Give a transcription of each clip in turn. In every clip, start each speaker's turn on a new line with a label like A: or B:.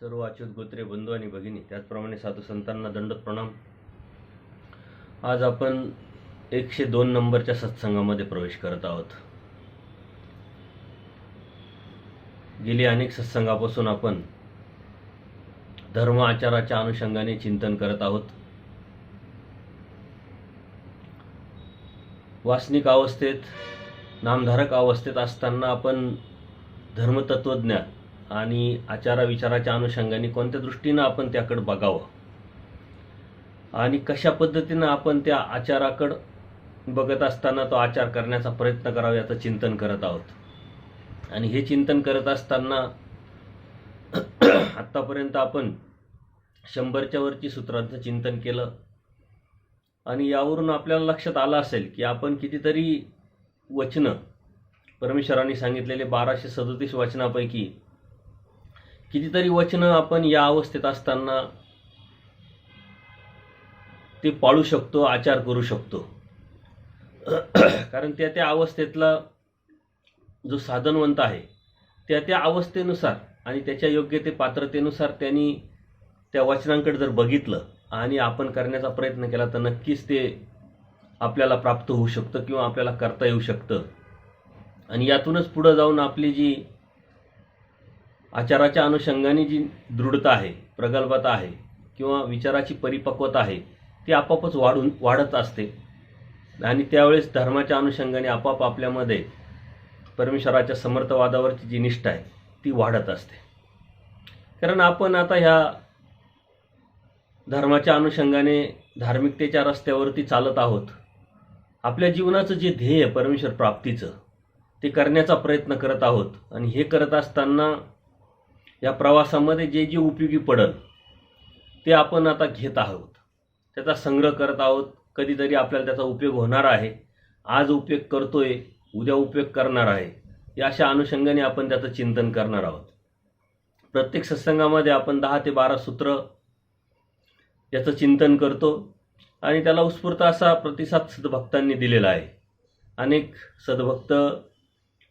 A: सर्व अच्युत गोत्रे बंधू आणि भगिनी, त्याचप्रमाणे साधू संतांना दंडवत प्रणाम. आज आपण 102 नंबरच्या सत्संगामध्ये प्रवेश करत आहोत. गेली अनेक सत्संगापासून आपण धर्म आचाराच्या अनुषंगाने चिंतन करत आहोत. वासनिक अवस्थेत, नामधारक अवस्थेत असताना आपण धर्मतत्वज्ञान आणि आचारविचाराच्या अनुषंगाने कोणत्या दृष्टीनं आपण त्याकडे बघावं आणि कशा पद्धतीनं आपण त्या आचाराकडे बघत असताना तो आचार करण्याचा प्रयत्न करावा याचं चिंतन करत आहोत. आणि हे चिंतन करत असताना आत्तापर्यंत आपण 100च्या वरची सूत्रांचं चिंतन केलं आणि यावरून आपल्याला लक्षात आलं असेल की आपण कितीतरी वचनं, परमेश्वरांनी सांगितलेले 1237 वचनापैकी कितीतरी वचनं आपण या अवस्थेत असताना ते पाळू शकतो, आचार करू शकतो. कारण त्या अवस्थेतला जो साधनवंत आहे त्या अवस्थेनुसार आणि त्याच्या योग्यते पात्रतेनुसार त्यांनी त्या वचनांकडे जर बघितलं आणि आपण करण्याचा प्रयत्न केला तर नक्कीच ते आपल्याला प्राप्त होऊ शकतं किंवा आपल्याला करता येऊ शकतं. आणि यातूनच पुढे जाऊन आपली जी आचाराच्या अनुषंगाने जी दृढता आहे, प्रगल्भता आहे किंवा विचाराची परिपक्वता आहे ती आपोआपच वाढत असते. आणि त्यावेळेस धर्माच्या अनुषंगाने आपोआप आपल्यामध्ये परमेश्वराच्या समर्थवादावरची जी निष्ठा आहे ती वाढत असते. कारण आपण आता ह्या धर्माच्या अनुषंगाने धार्मिकतेच्या रस्त्यावरती चालत आहोत. आपल्या जीवनाचं जे ध्येय परमेश्वर प्राप्तीचं ते करण्याचा प्रयत्न करत आहोत. आणि हे करत असताना या प्रवासामध्ये जे जे उपयोगी पडेल ते आपण आता घेत आहोत, त्याचा संग्रह करत आहोत. कधीतरी आपल्याला त्याचा उपयोग होणार आहे, आज उपयोग करतोय, उद्या उपयोग करणार आहे, या अशा अनुषंगाने आपण त्याचं चिंतन करणार आहोत. प्रत्येक सत्संगामध्ये आपण 10 ते 12 सूत्र याचं चिंतन करतो आणि त्याला उत्स्फूर्त असा प्रतिसाद सद्भक्तांनी दिलेला आहे. अनेक सद्भक्त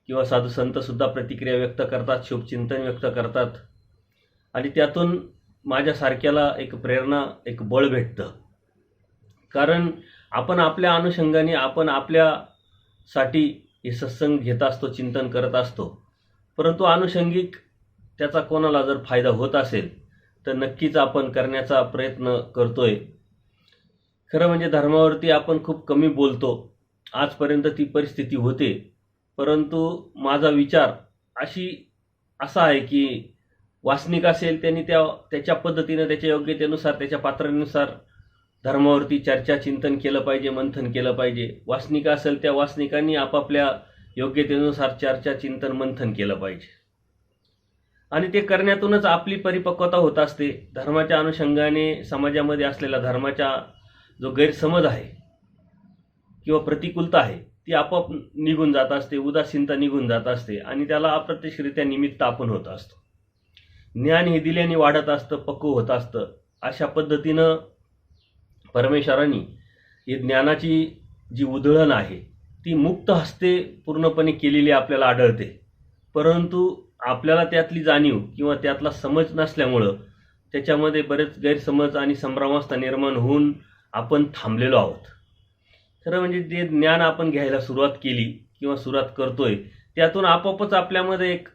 A: किंवा साधू संतसुद्धा प्रतिक्रिया व्यक्त करतात, शुभचिंतन व्यक्त करतात आणि त्यातून माझ्यासारख्याला एक प्रेरणा, एक बळ भेटतं. कारण आपण आपल्या अनुषंगाने, आपण आपल्यासाठी हे सत्संग घेत असतो, चिंतन करत असतो. परंतु अनुषंगिक त्याचा कोणाला जर फायदा होत असेल तर नक्कीच आपण करण्याचा प्रयत्न करतोय. खरं म्हणजे धर्मावरती आपण खूप कमी बोलतो. आजपर्यंत ती परिस्थिती होते. परंतु माझा विचार असा आहे की वासनिक असेल त्यांनी त्याच्या पद्धतीनं, त्याच्या योग्यतेनुसार, त्याच्या पात्रतेनुसार धर्मावरती चर्चा, चिंतन केलं पाहिजे, मंथन केलं पाहिजे. वासनिक असेल त्या वासनिकांनी आपापल्या योग्यतेनुसार चर्चा, चिंतन, मंथन केलं पाहिजे. आणि ते करण्यातूनच आपली परिपक्वता होत असते. धर्माच्या अनुषंगाने समाजामध्ये असलेला धर्माचा जो गैरसमज आहे किंवा प्रतिकूलता आहे ती आपोआप निघून जात असते, उदासीनता निघून जात असते आणि त्याला अप्रत्यक्षरित्या निमित्त आपण होत असतो. ज्ञान हे दिल्याने वाढत असतं, पक्व होत असतं. अशा पद्धतीनं परमेश्वरांनी ही ज्ञानाची जी उधळण आहे ती मुक्त हस्ते पूर्णपणे केलेली आपल्याला आढळते. परंतु आपल्याला त्यातली जाणीव किंवा त्यातला समज नसल्यामुळं त्याच्यामध्ये बरेच गैरसमज आणि संभ्रमावस्था निर्माण होऊन आपण थांबलेलो आहोत. खरं म्हणजे जे ज्ञान आपण घ्यायला सुरुवात केली किंवा सुरुवात करतोय त्यातून आपोआपच आपल्यामध्ये एक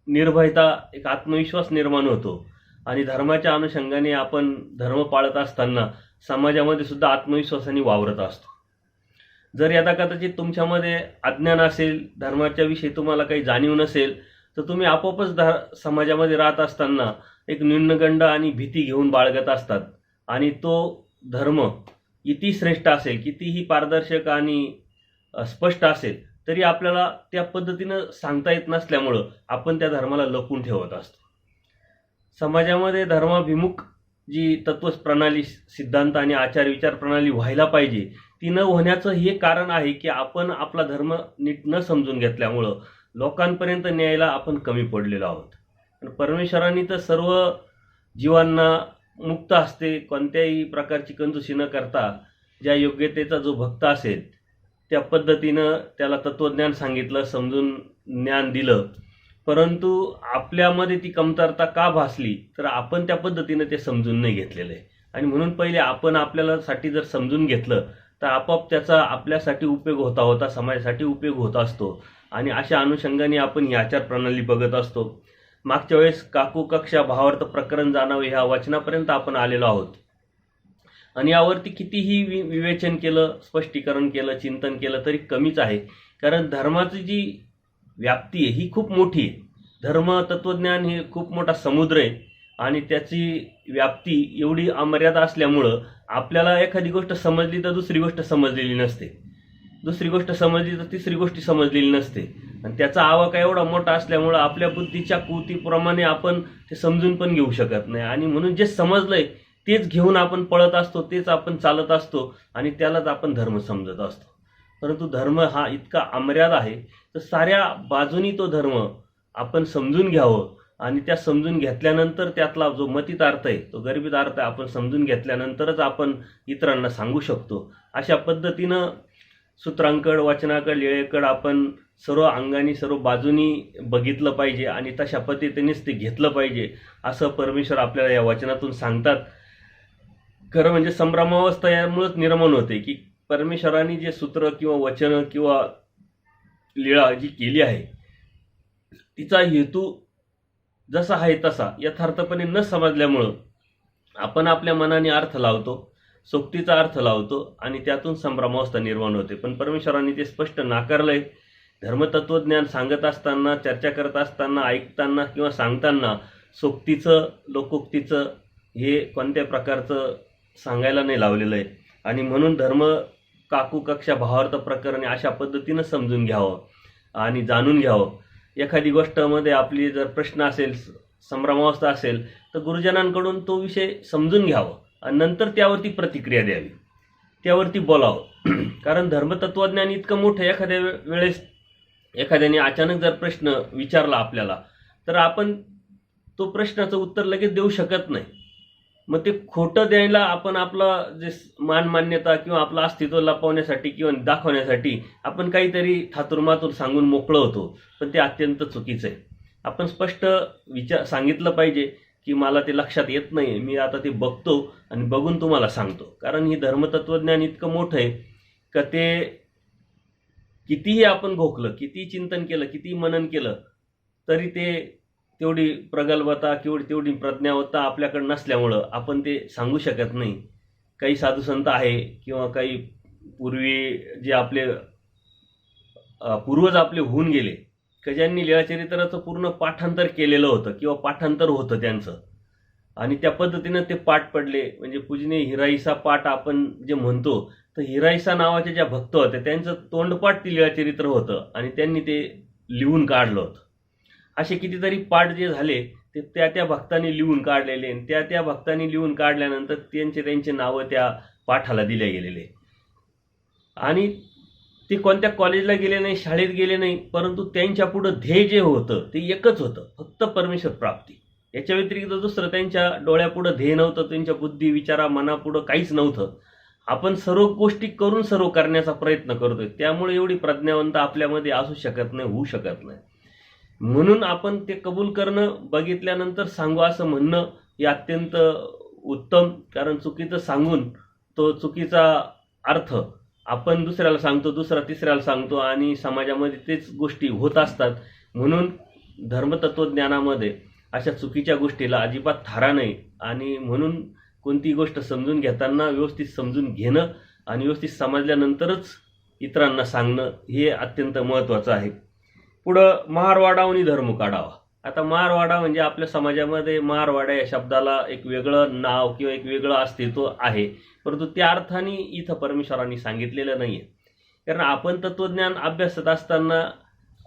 A: निर्भयता, एक आत्मविश्वास निर्माण होतो. आणि धर्माच्या अनुषंगाने आपण धर्म पाळत असताना समाजामध्ये सुद्धा आत्मविश्वासाने वावरत असतो. जर यदा कदाचित तुमच्यामध्ये अज्ञान असेल, धर्माच्या विषयी तुम्हाला काही जाणीव नसेल तर तुम्ही आपोआपच समाजामध्ये राहत असताना एक न्यूनगंड आणि भीती घेऊन बाळगत असतात. आणि तो धर्म किती श्रेष्ठ असेल, कितीही पारदर्शक आणि स्पष्ट असेल तरी आपल्याला त्या पद्धतीनं सांगता येत नसल्यामुळं आपण त्या धर्माला लपवून ठेवत असतो. समाजामध्ये धर्माभिमुख जी तत्वप्रणाली, सिद्धांत आणि आचार विचार प्रणाली व्हायला पाहिजे ती न होण्याचं हे कारण आहे की आपण आपला धर्म नीट न समजून घेतल्यामुळं लोकांपर्यंत न्यायला आपण कमी पडलेलो आहोत. आणि परमेश्वरांनी तर सर्व जीवांना मुक्त असते, कोणत्याही प्रकारची कंजूसी न करता ज्या योग्यतेचा जो भक्त असेल त्या पद्धतीनं त्याला तत्वज्ञान सांगितलं, समजून ज्ञान दिलं परंतु आपल्यामध्ये ती कमतरता का भासली तर आपण त्या पद्धतीने ते समजून नाही घेतलेलं आहे. आणि म्हणून पहिले आपण आपल्याला साठी जर समजून घेतलं तर आपोआप त्याचा आपल्यासाठी उपयोग होता समाजासाठी उपयोग होत असतो. आणि अशा अनुषंगाने आपण ही आचार प्रणाली बघत असतो. मागच्या वेळेस काकू कक्षा भावार्थ प्रकरण जाणावे ह्या वचनापर्यंत आपण आलेलो आहोत. आणि यावरती कितीही विवेचन केलं, स्पष्टीकरण केलं, चिंतन केलं तरी कमीच आहे. कारण धर्माची जी व्याप्ती आहे ही खूप मोठी आहे. धर्म तत्वज्ञान हे खूप मोठा समुद्र आहे आणि त्याची व्याप्ती एवढी अमर्यादा असल्यामुळं आपल्याला एखादी गोष्ट समजली तर दुसरी गोष्ट समजलेली नसते, दुसरी गोष्ट समजली तर तिसरी गोष्ट समजलेली नसते. आणि त्याचा आवाका एवढा मोठा असल्यामुळं आपल्या बुद्धीच्या कुवतीप्रमाणे आपण ते समजून पण घेऊ शकत नाही. आणि म्हणून जे समजलंय तेच घेऊन आपण पळत असतो, तेच आपण चालत असतो आणि त्यालाच आपण धर्म समजत असतो. परंतु धर्म हा इतका अमर्याद आहे तर साऱ्या बाजूनी तो धर्म आपण समजून घ्यावं. आणि त्या समजून घेतल्यानंतर त्यातला जो मतीत अर्थ आहे, तो गर्भित अर्थ आहे, आपण समजून घेतल्यानंतरच आपण इतरांना सांगू शकतो. अशा पद्धतीनं सूत्रांकड, वचनाकड, लेळेकड आपण सर्व अंगानी, सर्व बाजूनी बघितलं पाहिजे आणि तशा पद्धतीनेच ते घेतलं पाहिजे असं परमेश्वर आपल्याला या वचनातून सांगतात. खरं म्हणजे संभ्रमावस्था यामुळेच निर्माण होते की परमेश्वरांनी जे सूत्र किंवा वचन किंवा लीळा जी केली आहे तिचा हेतू जसा आहे तसा यथार्थपणे न समजल्यामुळं आपण आपल्या मनाने अर्थ लावतो, सोक्तीचा अर्थ लावतो आणि त्यातून संभ्रमावस्था निर्माण होते. पण परमेश्वरांनी ते स्पष्ट नाकारलंय. धर्मतत्वज्ञान सांगत असताना, चर्चा करत असताना, ऐकताना किंवा सांगताना सोक्तीचं, लोकोक्तीचं हे कोणत्या प्रकारचं सांगायला नाही लावलेलं आहे. आणि म्हणून धर्म काकू कक्षा भावार्थ प्रकरणे अशा पद्धतीनं समजून घ्यावं आणि जाणून घ्यावं. एखादी गोष्टमध्ये आपली जर प्रश्न असेल, संभ्रमावस्था असेल तर गुरुजनांकडून तो विषय समजून घ्यावं आणि नंतर त्यावरती प्रतिक्रिया द्यावी, त्यावरती बोलावं. कारण धर्मतत्वज्ञान इतकं मोठं, एखाद्या वेळेस एखाद्याने अचानक जर प्रश्न विचारला आपल्याला तर आपण तो प्रश्नाचं उत्तर लगेच देऊ शकत नाही. मग ते खोटं द्यायला आपण आपला जे मान्यता किंवा आपलं अस्तित्व लपवण्यासाठी किंवा दाखवण्यासाठी आपण काहीतरी थातुरमातूर सांगून मोकळं होतो. पण ते अत्यंत चुकीचं आहे. आपण स्पष्ट सांगितलं पाहिजे की मला ते लक्षात येत नाही, मी आता ते बघतो आणि बघून तुम्हाला सांगतो. कारण ही धर्मतत्वज्ञान इतकं मोठं आहे का ते कितीही आपण घोकलं, कितीही चिंतन केलं, कितीही मनन केलं तरी ते तेवढी प्रगल्भता किंवा तेवढी प्रज्ञावता आपल्याकडे नसल्यामुळं आपण ते सांगू शकत नाही. काही साधू संत आहे किंवा काही पूर्वी जे आपले पूर्वज आपले होऊन गेले की ज्यांनी लीळाचरित्राचं पूर्ण पाठांतर केलेलं होतं किंवा पाठांतर होतं त्यांचं आणि त्या पद्धतीनं ते पाठ पडले. म्हणजे पूजनीय हिराईसा पाठ आपण जे म्हणतो तर हिराईसा नावाच्या ज्या भक्त होत्या त्यांचं तोंडपाठ ती लीळाचरित्र होतं आणि त्यांनी ते लिहून काढलं होतं. असे कितीतरी पाठ जे झाले ते त्या भक्तांनी लिहून काढलेले आणि त्या भक्तांनी लिहून काढल्यानंतर त्यांचे नावं त्या पाठाला दिले गेलेले. आणि ते कोणत्या कॉलेजला गेले नाही, शाळेत गेले नाही, परंतु त्यांच्या पुढं ध्येय जे होतं ते एकच होतं, फक्त परमेश्वर प्राप्ती. याच्या व्यतिरिक्त दुसरं त्यांच्या डोळ्यापुढं ध्येय नव्हतं, त्यांच्या बुद्धी विचारा मनापुढं काहीच नव्हतं. आपण सर्व गोष्टी करून सर्व करण्याचा प्रयत्न करतोय, त्यामुळे एवढी प्रज्ञावंत आपल्यामध्ये असू शकत नाही, होऊ शकत नाही. म्हणून आपण ते कबूल करणं, बघितल्यानंतर सांगू असं म्हणणं हे अत्यंत उत्तम. कारण चुकीचं सांगून तो चुकीचा अर्थ आपण दुसऱ्याला सांगतो, दुसरा तिसऱ्याला सांगतो आणि समाजामध्ये तेच गोष्टी होत असतात. म्हणून धर्मतत्वज्ञानामध्ये अशा चुकीच्या गोष्टीला अजिबात थारा नाही. आणि म्हणून कोणती गोष्ट समजून घेताना व्यवस्थित समजून घेणं आणि व्यवस्थित समजल्यानंतरच इतरांना सांगणं हे अत्यंत महत्त्वाचं आहे. पुढं महारवाडावनी धर्म काढावा. आता महारवाडा म्हणजे आपल्या समाजामध्ये महारवाडा या शब्दाला एक वेगळं नाव किंवा एक वेगळं अस्तित्व आहे, परंतु त्या अर्थाने इथं परमेश्वरांनी सांगितलेलं नाही आहे. कारण आपण तत्वज्ञान अभ्यासत असताना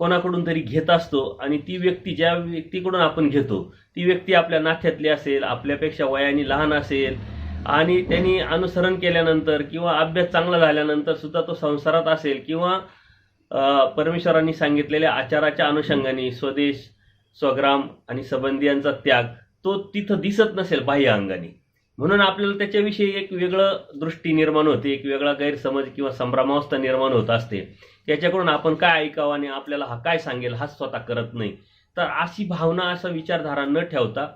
A: कोणाकडून तरी घेत असतो आणि ती व्यक्ती, ज्या व्यक्तीकडून आपण घेतो ती व्यक्ती आपल्या नात्यातली असेल, आपल्यापेक्षा वयाने लहान असेल आणि त्यांनी अनुसरण केल्यानंतर किंवा अभ्यास चांगला झाल्यानंतर सुद्धा तो संसारात असेल किंवा परमेश्वरांनी सांगितलेल्या आचाराच्या अनुषंगाने स्वदेश, स्वग्राम आणि संबंधियांचा त्याग तो तिथं दिसत नसेल बाह्य अंगाने, म्हणून आपल्याला त्याच्याविषयी एक वेगळं दृष्टी निर्माण होते, एक वेगळा गैरसमज किंवा संभ्रमावस्था निर्माण होत असते. त्याच्याकडून आपण काय ऐकावं आणि आपल्याला हा काय सांगेल हा स्वतः करत नाही. तर अशी भावना, असा विचारधारा न ठेवता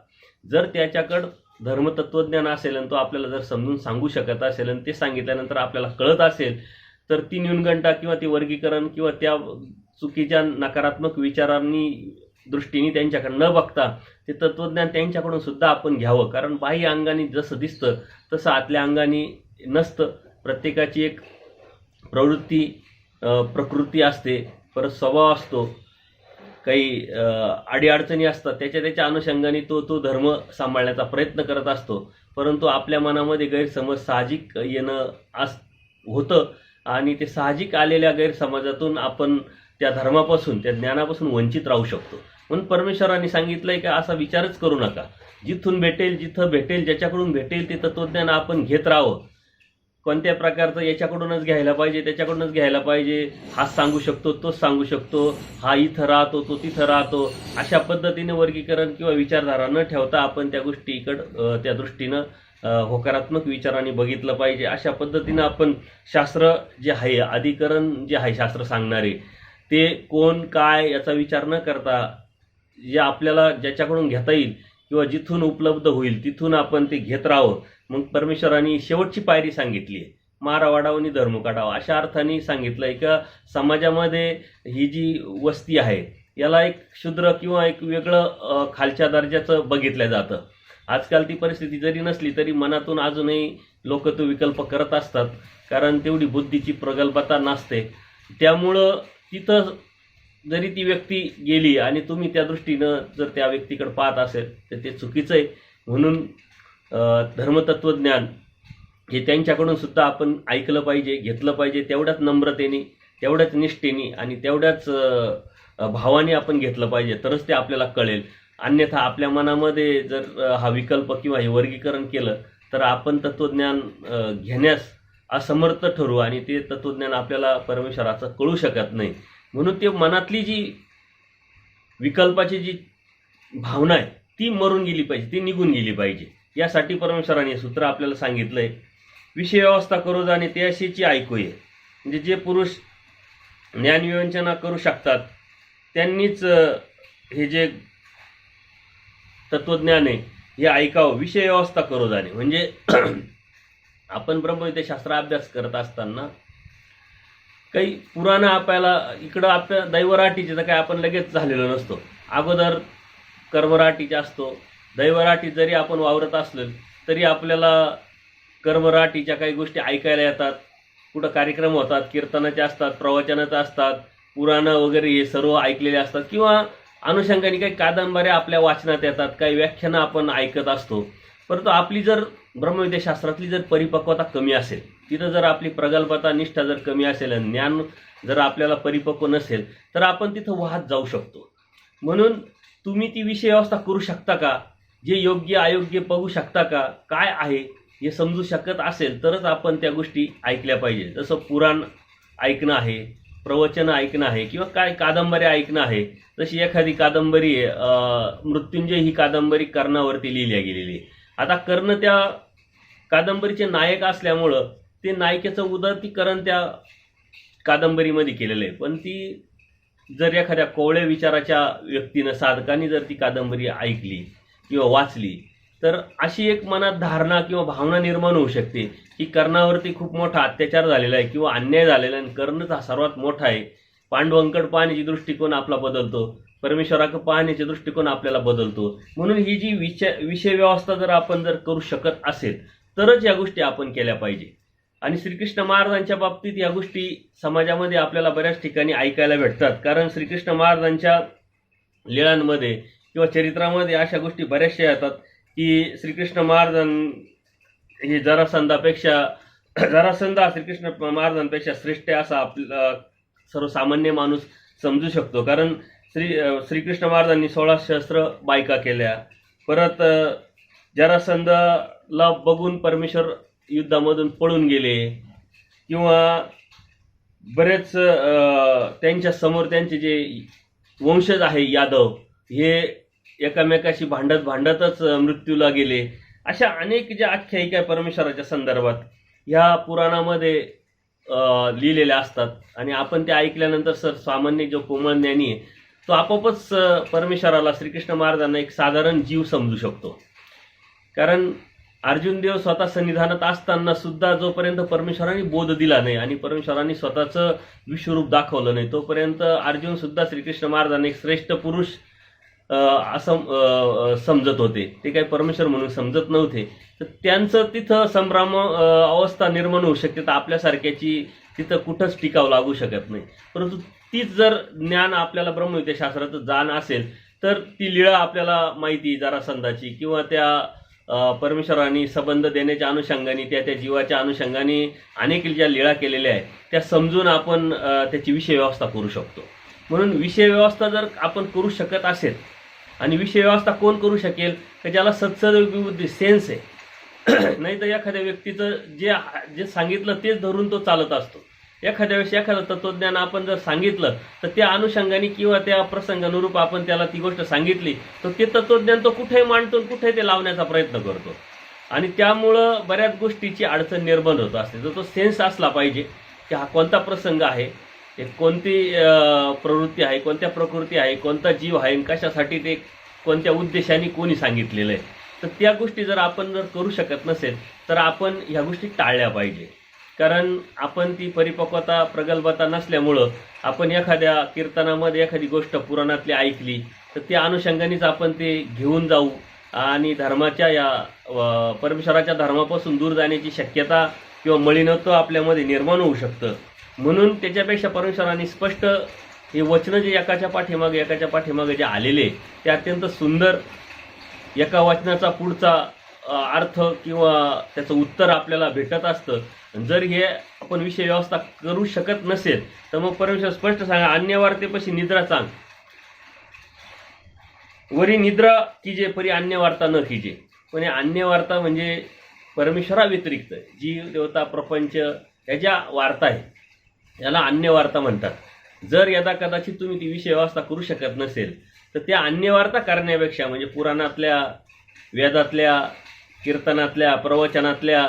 A: जर त्याच्याकडं धर्मतत्वज्ञान असेल आणि तो आपल्याला जर समजून सांगू शकत असेल आणि ते सांगितल्यानंतर आपल्याला कळत असेल, तर ती न्यूनगंडा किंवा ती वर्गीकरण किंवा त्या चुकीच्या नकारात्मक विचारांनी दृष्टीने त्यांच्याकडे न बघता ते तत्वज्ञान त्यांच्याकडून सुद्धा आपण घ्यावं. कारण बाह्य अंगाने जसं दिसतं तसं आतल्या अंगाने नसतं. प्रत्येकाची एक प्रवृत्ती, प्रकृती असते, परत स्वभाव असतो, काही अडीअडचणी असतात, त्याच्या अनुषंगाने तो धर्म सांभाळण्याचा प्रयत्न करत असतो. परंतु आपल्या मनामध्ये गैरसमज साहजिक येणं होतं आणि ते साहजिक आलेल्या गैरसमजातून आपण त्या धर्मापासून, त्या ज्ञानापासून वंचित राहू शकतो. म्हणून परमेश्वरांनी सांगितलंय की असा विचारच करू नका. जिथून भेटेल, जिथं भेटेल, ज्याच्याकडून भेटेल ते तत्वज्ञान आपण घेत राहावं. कोणत्या प्रकारचं याच्याकडूनच घ्यायला पाहिजे, त्याच्याकडूनच घ्यायला पाहिजे, हाच सांगू शकतो, तोच सांगू शकतो, हा इथं राहतो, तो तिथं राहतो, अशा पद्धतीने वर्गीकरण किंवा विचारधारा न ठेवता आपण त्या गोष्टीकडं त्या दृष्टीनं होकारात्मक विचाराने बघितलं पाहिजे. अशा पद्धतीनं आपण शास्त्र जे आहे, अधिकरण जे आहे शास्त्र सांगणारे, ते कोण काय याचा विचार न करता जे आपल्याला ज्याच्याकडून घेता येईल किंवा जिथून उपलब्ध होईल तिथून आपण ते घेत राहावं. मग परमेश्वरांनी शेवटची पायरी सांगितली आहे, मारा वाढावं आणि धर्म काढावा. अशा अर्थाने सांगितलंय का समाजामध्ये ही जी वस्ती आहे याला एक क्षुद्र किंवा एक वेगळं खालच्या दर्जाचं बघितलं जातं. आजकाल ती परिस्थिती जरी नसली तरी मनातून अजूनही लोक तो विकल्प करत असतात, कारण तेवढी बुद्धीची प्रगल्भता नसते. त्यामुळं तिथं जरी ती व्यक्ती गेली आणि तुम्ही त्या दृष्टीनं जर त्या व्यक्तीकडे पाहत असेल तर ते चुकीचं आहे. म्हणून धर्मतत्वज्ञान हे त्यांच्याकडून सुद्धा आपण ऐकलं पाहिजे, घेतलं पाहिजे. तेवढ्याच नम्रतेने, तेवढ्याच निष्ठेने आणि तेवढ्याच भावाने आपण घेतलं पाहिजे, तरच ते आपल्याला कळेल. अन्यथा आपल्या मनामध्ये जर हा विकल्प किंवा हे वर्गीकरण केलं तर आपण तत्वज्ञान घेण्यास असमर्थ ठरू आणि ते तत्वज्ञान आपल्याला परमेश्वराचं कळू शकत नाही. म्हणून ते मनातली जी विकल्पाची जी भावना आहे ती मरून गेली पाहिजे, ती निघून गेली पाहिजे. यासाठी परमेश्वराने सूत्र आपल्याला सांगितलंय, विषय व्यवस्था करू जाणे ते अशीची ऐकू ये. म्हणजे जे पुरुष ज्ञानविवेचना करू शकतात त्यांनीच हे जे तत्वज्ञान आहे हे ऐकावं. विषय व्यवस्था करू जाणे म्हणजे आपण ब्रह्मविद्याशास्त्र अभ्यास करत असताना काही पुराणं आपल्याला इकडं आपल्या दैवराटीचे तर काय आपण लगेच झालेलो नसतो. अगोदर कर्मराटीचा असतो. दैवराटी जरी आपण वावरत असलो तरी आपल्याला कर्मराटीच्या काही गोष्टी ऐकायला येतात. कुठं कार्यक्रम होतात, कीर्तनाचे असतात, प्रवचनाचे असतात, पुराणं वगैरे हे सर्व ऐकलेले असतात किंवा अनुषंगाने काही कादंबऱ्या आपल्या वाचनात येतात, काही व्याख्यानं आपण ऐकत असतो. परंतु आपली जर ब्रह्मविद्याशास्त्रातली जर परिपक्वता कमी असेल, तिथं जर आपली प्रगल्भता, निष्ठा जर कमी असेल आणि ज्ञान जर आपल्याला परिपक्व नसेल तर आपण तिथं वाहत जाऊ शकतो. म्हणून तुम्ही ती विषय व्यवस्था करू शकता का, जे योग्य अयोग्य बघू शकता का, काय आहे हे समजू शकत असेल तरच आपण त्या गोष्टी ऐकल्या पाहिजे. जसं पुराण ऐकणं आहे, प्रवचन ऐकणं आहे किंवा काय कादंबरी ऐकणं आहे. जशी एखादी कादंबरी आहे, मृत्युंजय ही कादंबरी कर्णावरती लिहिल्या गेलेली आहे. आता कर्ण त्या कादंबरीचे नायक असल्यामुळं ते नायिकेचं उदरीकरण त्या कादंबरीमध्ये केलेलं आहे. पण ती जर एखाद्या कोवळ्या विचाराच्या व्यक्तीनं, साधकाने जर ती कादंबरी ऐकली किंवा वाचली तर अशी एक मनात धारणा किंवा भावना निर्माण होऊ शकते की कर्णावरती खूप मोठा अत्याचार झालेला आहे किंवा अन्याय झालेला आहे आणि कर्णच हा सर्वात मोठा आहे. पांडवांकडे पाहण्याची दृष्टिकोन आपला बदलतो, परमेश्वराकडे पाहण्याचा दृष्टिकोन आपल्याला बदलतो. म्हणून ही जी विषय व्यवस्था जर आपण जर करू शकत असेल तरच या गोष्टी आपण केल्या पाहिजे. आणि श्रीकृष्ण महाराजांच्या बाबतीत या गोष्टी समाजामध्ये आपल्याला बऱ्याच ठिकाणी ऐकायला भेटतात. कारण श्रीकृष्ण महाराजांच्या लीळांमध्ये किंवा चरित्रामध्ये अशा गोष्टी बऱ्याचशा येतात की श्रीकृष्ण महाराजां हे जरासंध हा श्रीकृष्ण महाराजांपेक्षा श्रेष्ठ असा आपला सर्वसामान्य माणूस समजू शकतो. कारण श्रीकृष्ण महाराजांनी 16 सहस्त्र बायका केल्या. परत जरासंधला बघून परमेश्वर युद्धामधून पळून गेले किंवा बरेच त्यांच्या समोर त्यांचे जे वंशज आहे यादव हे एकामेकाशी भांडतच मृत्यूला गेले. अशा अनेक ज्या आख्यायिका परमेश्वराच्या संदर्भात ह्या पुराणामध्ये लिहिलेल्या असतात आणि आपण त्या ऐकल्यानंतर सामान्य जो कोमळ ज्ञानी आहे तो आपोआपच परमेश्वराला, श्रीकृष्ण महाराजांना एक साधारण जीव समजू शकतो. कारण अर्जुन देव स्वतः सन्निधानात असताना सुद्धा जोपर्यंत परमेश्वरांनी बोध दिला नाही आणि परमेश्वरांनी स्वतःचं विश्वरूप दाखवलं नाही, तोपर्यंत अर्जुन सुद्धा श्रीकृष्ण महाराजांना एक श्रेष्ठ पुरुष असं समजत होते. ते काही परमेश्वर म्हणून समजत नव्हते. तर त्यांचं तिथं संभ्रम अवस्था निर्माण होऊ शकते. तर आपल्यासारख्याची तिथं कुठंच टिकाव लागू शकत नाही. परंतु तीच जर ज्ञान आपल्याला ब्रह्मविद्याशास्त्राचं जाण असेल तर ती लीळा आपल्याला माहिती, जरासंधाची किंवा त्या परमेश्वरांनी संबंध देण्याच्या अनुषंगाने, त्या जीवाच्या अनुषंगाने अनेक ज्या लीळा केलेल्या आहेत त्या समजून आपण त्याची विषय व्यवस्था करू शकतो. म्हणून विषय व्यवस्था जर आपण करू शकत असेल, आणि विषय व्यवस्था कोण करू शकेल, तर ज्याला सत्सर्ग बुद्धी, सेन्स आहे. नाही तर एखाद्या व्यक्तीचं जे सांगितलं तेच धरून तो चालत असतो. एखाद्या वेळेस एखादं तत्वज्ञान आपण जर सांगितलं तर त्या अनुषंगाने किंवा त्या प्रसंगानुरूप आपण त्याला ती गोष्ट सांगितली तर ते तत्वज्ञान तो कुठेही मांडतो, कुठेही ते लावण्याचा प्रयत्न करतो. आणि त्यामुळं बऱ्याच गोष्टीची अडचण निर्माण होत असते. तर तो सेन्स असला पाहिजे की हा कोणता प्रसंग आहे, कोणती प्रवृत्ती आहे, कोणत्या प्रकृती आहे, कोणता जीव आहे, कशासाठी ते कोणत्या उद्देशाने कोणी सांगितलेलं आहे. तर त्या गोष्टी जर आपण जर करू शकत नसेल तर आपण ह्या गोष्टी टाळल्या पाहिजे. कारण आपण ती परिपक्वता, प्रगल्भता नसल्यामुळं आपण एखाद्या कीर्तनामध्ये एखादी गोष्ट पुराणातली ऐकली तर त्या अनुषंगानेच आपण ते घेऊन जाऊ आणि धर्माच्या या परमेश्वराच्या धर्मापासून दूर जाण्याची शक्यता किंवा मलिनत्व आपल्यामध्ये निर्माण होऊ शकतं. म्हणून त्याच्यापेक्षा परमेश्वरांनी स्पष्ट हे वचनं जे एकाच्या पाठीमागे जे आलेले ते अत्यंत सुंदर, एका वचनाचा पुढचा अर्थ किंवा त्याचं उत्तर आपल्याला भेटत असतं. जर हे आपण विषय व्यवस्था करू शकत नसेल तर मग परमेश्वर स्पष्ट सांगा, अन्यवार्तेपाशी निद्रा सांग, वरी निद्रा कीजे परी अन्यवार्ता न कीजे. पण अन्यवार्ता म्हणजे परमेश्वराव्यतिरिक्त जीव, देवता, प्रपंच ह्या ज्या वार्ता आहे याला अन्यवार्ता म्हणतात. जर यदा कदाचित तुम्ही ती विषय व्यवस्था करू शकत नसेल तर त्या अन्यवार्ता करण्यापेक्षा, म्हणजे पुराणातल्या, वेदातल्या, कीर्तनातल्या, प्रवचनातल्या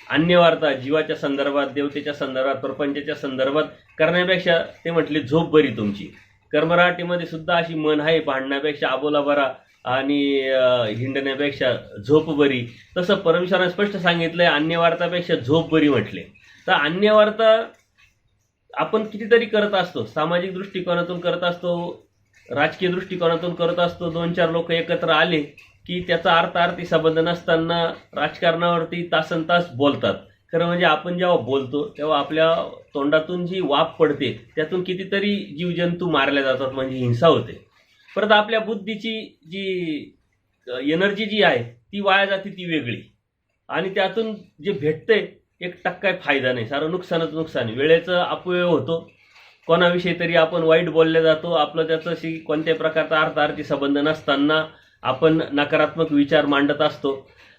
A: अन्यवार्ता जीवाच्या संदर्भात, देवतेच्या संदर्भात, प्रपंचाच्या संदर्भात करण्यापेक्षा ते म्हटले झोप बरी तुमची. कर्मराटीमध्ये सुद्धा अशी म्हण आहे, भांडण्यापेक्षा आबोला बरा आणि हिंडण्यापेक्षा झोप बरी. तसं परमेश्वराने स्पष्ट सांगितलंय, अन्यवार्तापेक्षा झोप बरी म्हटले. तर अन्यवार्ता आपण कितीतरी करत असतो, सामाजिक दृष्टिकोनातून करत असतो, राजकीय दृष्टिकोनातून करत असतो. 2-4 लोक एकत्र आले की त्याचा अर्थार्थी संबंध नसताना राजकारणावरती तासनतास बोलतात. खरं म्हणजे आपण जेव्हा बोलतो तेव्हा आपल्या तोंडातून जी वाफ पडते त्यातून कितीतरी जीवजंतू मारले जातात, म्हणजे हिंसा होते. परत आपल्या बुद्धीची जी एनर्जी जी आहे ती वाया जाते, ती वेगळी. आणि त्यातून जे भेटतंय 1% फायदा नाही, सारं नुकसानच नुकसान. वेळेचा अपव्यय होतो, कोणाविषयी तरी आपण वाईट बोलले जातो, आपलं त्याच्याशी कोणत्याही प्रकारचा अर्थार्थी संबंध नसताना आपण नकारात्मक विचार मांडत असतो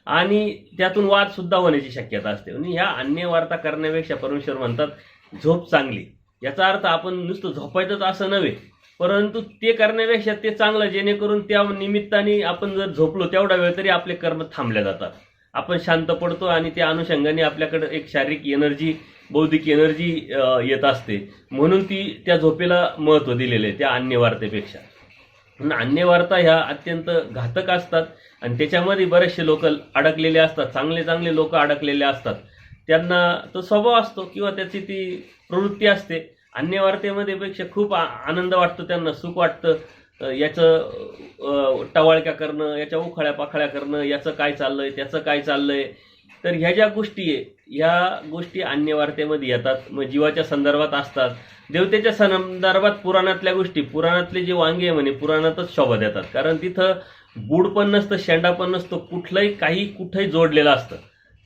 A: आणि त्यातून वाद सुद्धा होण्याची शक्यता असते. आणि ह्या अन्य वार्ता करण्यापेक्षा परमेश्वर म्हणतात झोप चांगली. याचा अर्थ आपण नुसतं झोपायचंच असं नव्हे, परंतु ते करण्यापेक्षा ते चांगलं, जेणेकरून त्या निमित्ताने आपण जर झोपलो तेवढा वेळ तरी आपले कर्म थांबल्या जातात, आपण शांत पडतो आणि त्या अनुषंगाने आपल्याकडे एक शारीरिक एनर्जी, बौद्धिक एनर्जी येत असते. म्हणून त्या झोपेला महत्त्व दिलेलं आहे त्या अन्यवार्तेपेक्षा. अन्यवार्ता ह्या अत्यंत घातक असतात आणि त्याच्यामध्ये बरेचसे लोक अडकलेले असतात, चांगले चांगले लोक अडकलेले असतात. त्यांना तो स्वभाव असतो किंवा त्याची ती प्रवृत्ती असते. अन्यवार्तेमध्ये पेक्षा खूप आनंद वाटतो, त्यांना सुख वाटतं. याचं टवाळक्या करणं, याच्या उखाळ्या पाखाळ्या करणं, याचं काय चाललंय, त्याचं काय चाललंय. तर ह्या ज्या गोष्टी आहे ह्या गोष्टी अन्यवार्तेमध्ये येतात. मग जीवाच्या संदर्भात असतात, देवतेच्या संदर्भात पुराणातल्या गोष्टी, पुराणातले जे वांगे आहे म्हणे पुराणातच शोभा देतात. कारण तिथं बूड पण नसतं, शेंडा पण नसतो, कुठलंही काही कुठंही जोडलेलं असतं.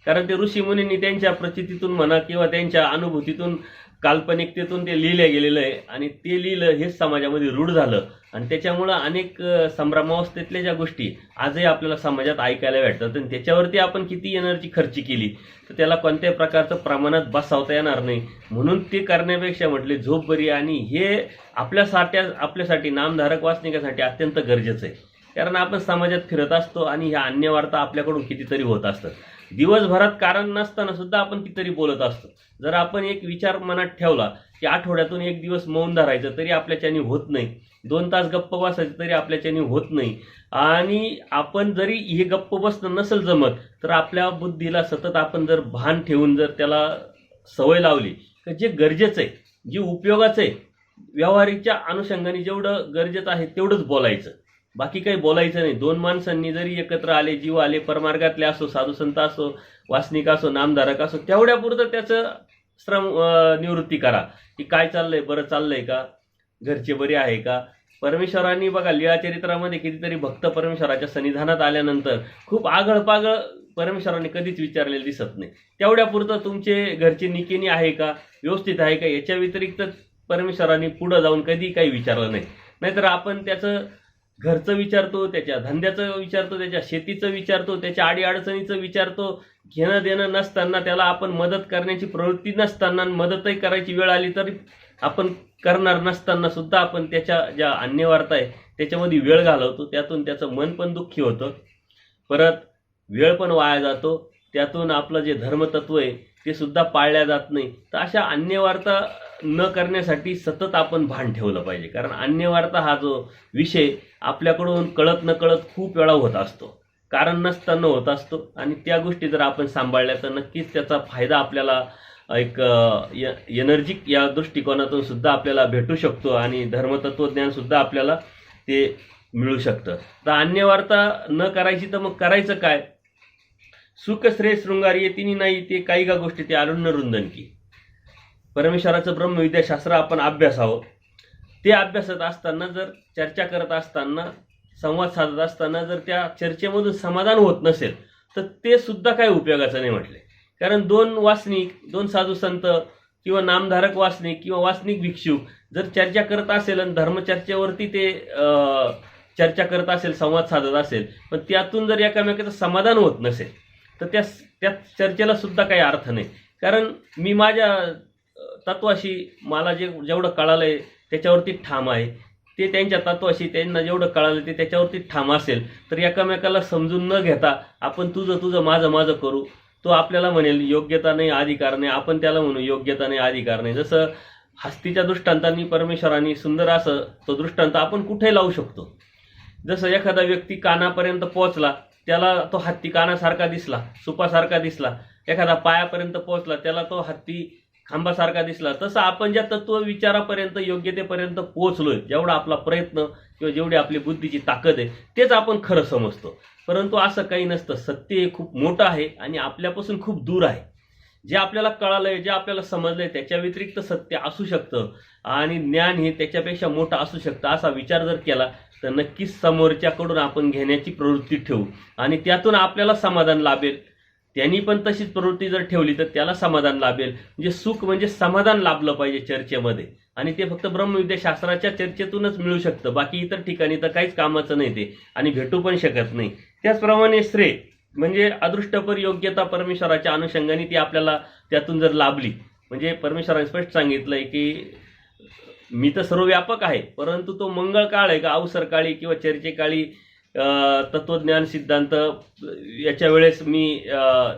A: कारण ते ऋषीमुनींनी त्यांच्या प्रचितीतून म्हणा किंवा त्यांच्या अनुभूतीतून, काल्पनिकतेतून ते लिहिलं गेलेलं आहे आणि ते लिहिलं हेच समाजामध्ये रूढ झालं. आणि त्याच्यामुळं अनेक संभ्रमावस्थेतल्या ज्या गोष्टी आजही आपल्याला समाजात ऐकायला भेटतात आणि त्याच्यावरती आपण किती एनर्जी खर्च केली तर त्याला कोणत्याही प्रकारचं प्रमाणात बसवता येणार नाही. म्हणून ते करण्यापेक्षा म्हटले झोप बरी. आणि हे आपल्यासाठी नामधारक वाचनिकासाठी अत्यंत गरजेचं आहे. कारण आपण समाजात फिरत असतो आणि ह्या अन्यवार्ता आपल्याकडून कितीतरी होत असतात. दिवसभरात कारण नसताना सुद्धा आपण कितीतरी बोलत असतो. जर आपण एक विचार मनात ठेवला की की आठवड्यातून एक दिवस मौन धरायचं तरी आपल्याच्यानी होत नाही, 2 तास गप्प बसायचं तरी आपल्याच्यानी होत नाही. आणि आपण जरी हे गप्प बसणं नसेल जमत तर आपल्या बुद्धीला सतत आपण जर भान ठेवून जर त्याला सवय लावली की जे गरजेचं आहे, जे उपयोगाचं आहे, व्यावहारिकच्या अनुषंगाने जेवढं गरजेचं आहे तेवढंच बोलायचं, बाकी काही बोलायचं नाही. 2 माणसांनी जरी एकत्र आले, जीव आले, परमार्गातले असो, साधू संत असो, वासनिक असो, नामधारक असो, तेवढ्यापुरतं त्याचं श्रम निवृत्ती करा की काय चाललंय, बरं चाललंय का, घरचे बरे आहे का. परमेश्वरांनी बघा लीळा चरित्रामध्ये कितीतरी भक्त परमेश्वराच्या सन्निधानात आल्यानंतर खूप आगळपागळ परमेश्वराने कधीच विचारलेलं दिसत नाही. तेवढ्यापुरतं तुमचे घरचे निकेनी आहे का, व्यवस्थित आहे का, याच्या व्यतिरिक्त परमेश्वराने पुढं जाऊन कधी काही विचारलं नाही. नाहीतर आपण त्याचं घरचं विचारतो, त्याच्या धंद्याचं विचारतो, त्याच्या शेतीचं विचारतो, त्याच्या अडीअडचणीचं विचारतो. घेणं देणं नसताना, त्याला आपण मदत करण्याची प्रवृत्ती नसताना, मदतही करायची वेळ आली तरी आपण करणार नसताना सुद्धा आपण त्याच्या ज्या अन्यवार्ता आहे त्याच्यामध्ये वेळ घालवतो. त्यातून त्याचं मन पण दुःखी होतं, परत वेळ पण वाया जातो, त्यातून आपलं जे धर्मतत्व आहे ते सुद्धा पाळल्या जात नाही. तर अशा अन्यवार्ता न करण्यासाठी सतत आपण भान ठेवलं पाहिजे. कारण अन्यवार्ता हा जो विषय आपल्याकडून कळत न कळत खूप वेळा होत असतो, कारण नसताना होत असतो. आणि त्या गोष्टी जर आपण सांभाळल्या तर नक्कीच त्याचा फायदा आपल्याला एक एनर्जिक या दृष्टिकोनातून सुद्धा आपल्याला भेटू शकतो आणि धर्मतत्वज्ञान सुद्धा आपल्याला ते मिळू शकतं. तर अन्यवार्ता न करायची तर मग करायचं काय. सुख श्रेय शृंगार ये तिन्ही नाही ते काही का गोष्टी ते अरुण रुंदन की. परमेश्वराचं ब्रह्मविद्याशास्त्र आपण अभ्यासावं. ते अभ्यासत असताना, जर चर्चा करत असताना, संवाद साधत असताना जर त्या चर्चेमधून समाधान होत नसेल तर ते सुद्धा काही उपयोगाचं नाही म्हटले. कारण 2 वासनिक, 2 साधू संत किंवा नामधारक वासनिक किंवा वासनिक भिक्षुक जर चर्चा करत असेल आणि धर्मचर्चेवरती ते चर्चा करत असेल, संवाद साधत असेल, पण त्यातून जर एकामेकाचं समाधान होत नसेल तर त्या चर्चेला सुद्धा काही अर्थ नाही. कारण मी माझ्या तत्वाशी मला जेवढं कळालंय त्याच्यावरती ठाम आहे, ते त्यांच्या तत्वाशी त्यांना जेवढं कळालं ते त्याच्यावरती ठाम असेल तर एकामेकाला समजून न घेता आपण तुझं माझं करू. तो आपल्याला म्हणेल योग्यता नाही, अधिकार नाही, आपण त्याला म्हणू योग्यता नाही, अधिकार नाही. जसं हस्तीच्या दृष्टांतांनी परमेश्वरांनी सुंदर असं तो दृष्टांत आपण कुठेही लावू शकतो. जसं एखादा व्यक्ती कानापर्यंत पोहोचला, त्याला तो हत्ती कानासारखा दिसला, सुपासारखा दिसला. एखादा पायापर्यंत पोहोचला, त्याला तो हत्ती खांबासारखा दिसला. तसं आपण ज्या तत्व विचारापर्यंत, योग्यतेपर्यंत पोहोचलोय, जेवढा आपला प्रयत्न किंवा जेवढी आपली बुद्धीची ताकद आहे तेच आपण खरं समजतो. परंतु असं काही नसतं. सत्य हे खूप मोठं आहे आणि आपल्यापासून खूप दूर आहे. जे आपल्याला कळालंय, जे आपल्याला समजलंय त्याच्या व्यतिरिक्त सत्य असू शकतं आणि ज्ञान हे त्याच्यापेक्षा मोठं असू शकतं. असा विचार जर केला तर नक्कीच समोरच्याकडून आपण घेण्याची प्रवृत्ती ठेवू आणि त्यातून आपल्याला समाधान लाभेल. त्यांनी पण तशीच प्रवृत्ती जर ठेवली तर त्याला समाधान लाभेल. म्हणजे सुख म्हणजे समाधान लाभलं पाहिजे चर्चेमध्ये, आणि ते फक्त ब्रह्मविद्याशास्त्राच्या चर्चेतूनच मिळू शकतं. बाकी इतर ठिकाणी तर काहीच कामाचं नाही ते, आणि भेटू पण शकत नाही. त्याचप्रमाणे श्रेय म्हणजे अदृष्टपर योग्यता परमेश्वराच्या अनुषंगाने ती आपल्याला त्यातून जर लाभली, म्हणजे परमेश्वराने स्पष्ट सांगितलंय की मी तर सर्वव्यापक आहे, परंतु तो मंगळ काळ आहे का अवसर काळी किंवा चर्चेकाळी तत्वज्ञान सिद्धांत याच्या वेळेस मी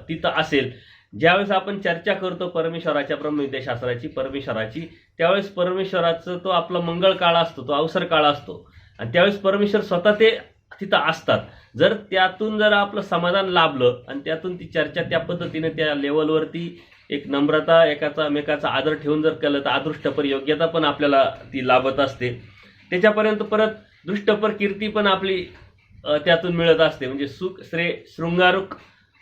A: तिथं असेल. ज्यावेळेस आपण चर्चा करतो परमेश्वराच्या ब्रह्मविद्याशास्त्राची, परमेश्वराची, त्यावेळेस परमेश्वराचं तो आपला मंगळ काळ असतो, तो अवसर काळ असतो, आणि त्यावेळेस परमेश्वर स्वतः ते तिथं असतात. जर त्यातून जर आपलं समाधान लाभलं आणि त्यातून ती चर्चा त्या पद्धतीने त्या लेवलवरती एक नम्रता, एकाचा आदर ठेवून जर केलं तर अदृष्टपर योग्यता पण आपल्याला ती लाभत असते. त्याच्यापर्यंत परत दृष्टपर कीर्ती पण आपली त्यातून मिळत असते. म्हणजे सुख श्रेय शृंगारुक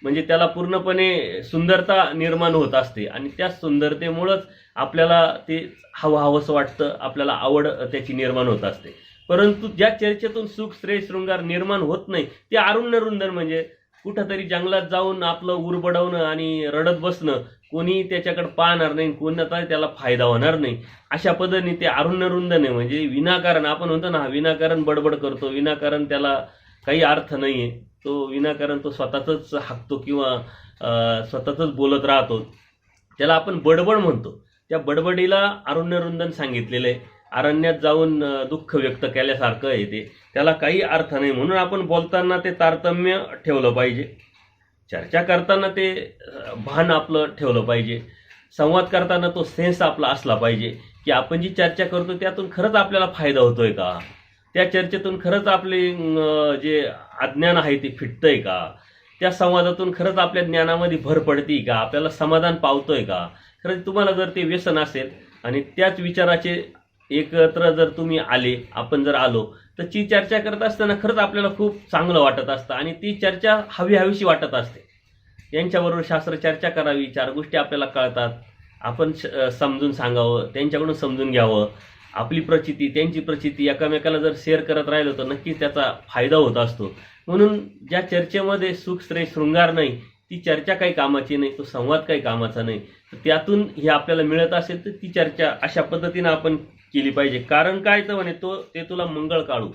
A: म्हणजे त्याला पूर्णपणे सुंदरता निर्माण होत असते, आणि त्या सुंदरतेमुळंच आपल्याला ते हवंसं वाटतं, आपल्याला आवड त्याची निर्माण होत असते. परंतु ज्या चर्चेतून सुख श्रेय शृंगार निर्माण होत नाही ते अरुण रुंदन, म्हणजे कुठंतरी जंगलात जाऊन आपलं उर बडवणं आणि रडत बसणं, कोणी त्याच्याकडे पाहणार नाही, कोणाचा त्याला फायदा होणार नाही, अशा पद्धतीने ते अरुण रुंदन आहे. म्हणजे विनाकारण आपण म्हणतो ना, विनाकारण बडबड करतो, विनाकारण त्याला काही अर्थ नाही आहे, तो विनाकारण तो स्वतःच हाकतो किंवा स्वतःच बोलत राहतो, त्याला आपण बडबड म्हणतो. त्या बडबडीला अरण्यरुंदन सांगितलेलं आहे. अरण्यात जाऊन दुःख व्यक्त केल्यासारखं आहे ते, त्याला काही अर्थ नाही. म्हणून आपण बोलताना ते तारतम्य ठेवलं पाहिजे, चर्चा करताना ते भान आपलं ठेवलं पाहिजे, संवाद करताना तो सेन्स आपला असला पाहिजे की आपण जी चर्चा करतो त्यातून खरंच आपल्याला फायदा होतोय का, त्या चर्चेतून खरंच आपले जे अज्ञान आहे ते फिटतंय का, त्या संवादातून खरंच आपल्या ज्ञानामध्ये भर पडते का, आपल्याला समाधान पावतोय का. खरंच तुम्हाला जर ते व्यसन असेल आणि त्याच विचाराचे एकत्र जर तुम्ही आले, आपण जर आलो, तर ती चर्चा करत असताना खरंच आपल्याला खूप चांगलं वाटत असतं आणि ती चर्चा हवीशी वाटत असते. यांच्याबरोबर शास्त्र चर्चा करावी, 4 गोष्टी आपल्याला कळतात, आपण समजून सांगावं, त्यांच्याकडून समजून घ्यावं, आपली प्रचिती त्यांची प्रचिती एकामेकाला जर शेअर करत राहिलो तर नक्कीच त्याचा फायदा होत असतो. म्हणून ज्या चर्चेमध्ये सुख श्रेय शृंगार नाही, ती चर्चा काही कामाची नाही, तो संवाद काही कामाचा नाही. तर त्यातून हे आपल्याला मिळत असेल तर ती चर्चा अशा पद्धतीनं आपण केली पाहिजे. कारण काय तर म्हणे ते तुला मंगळ काळू,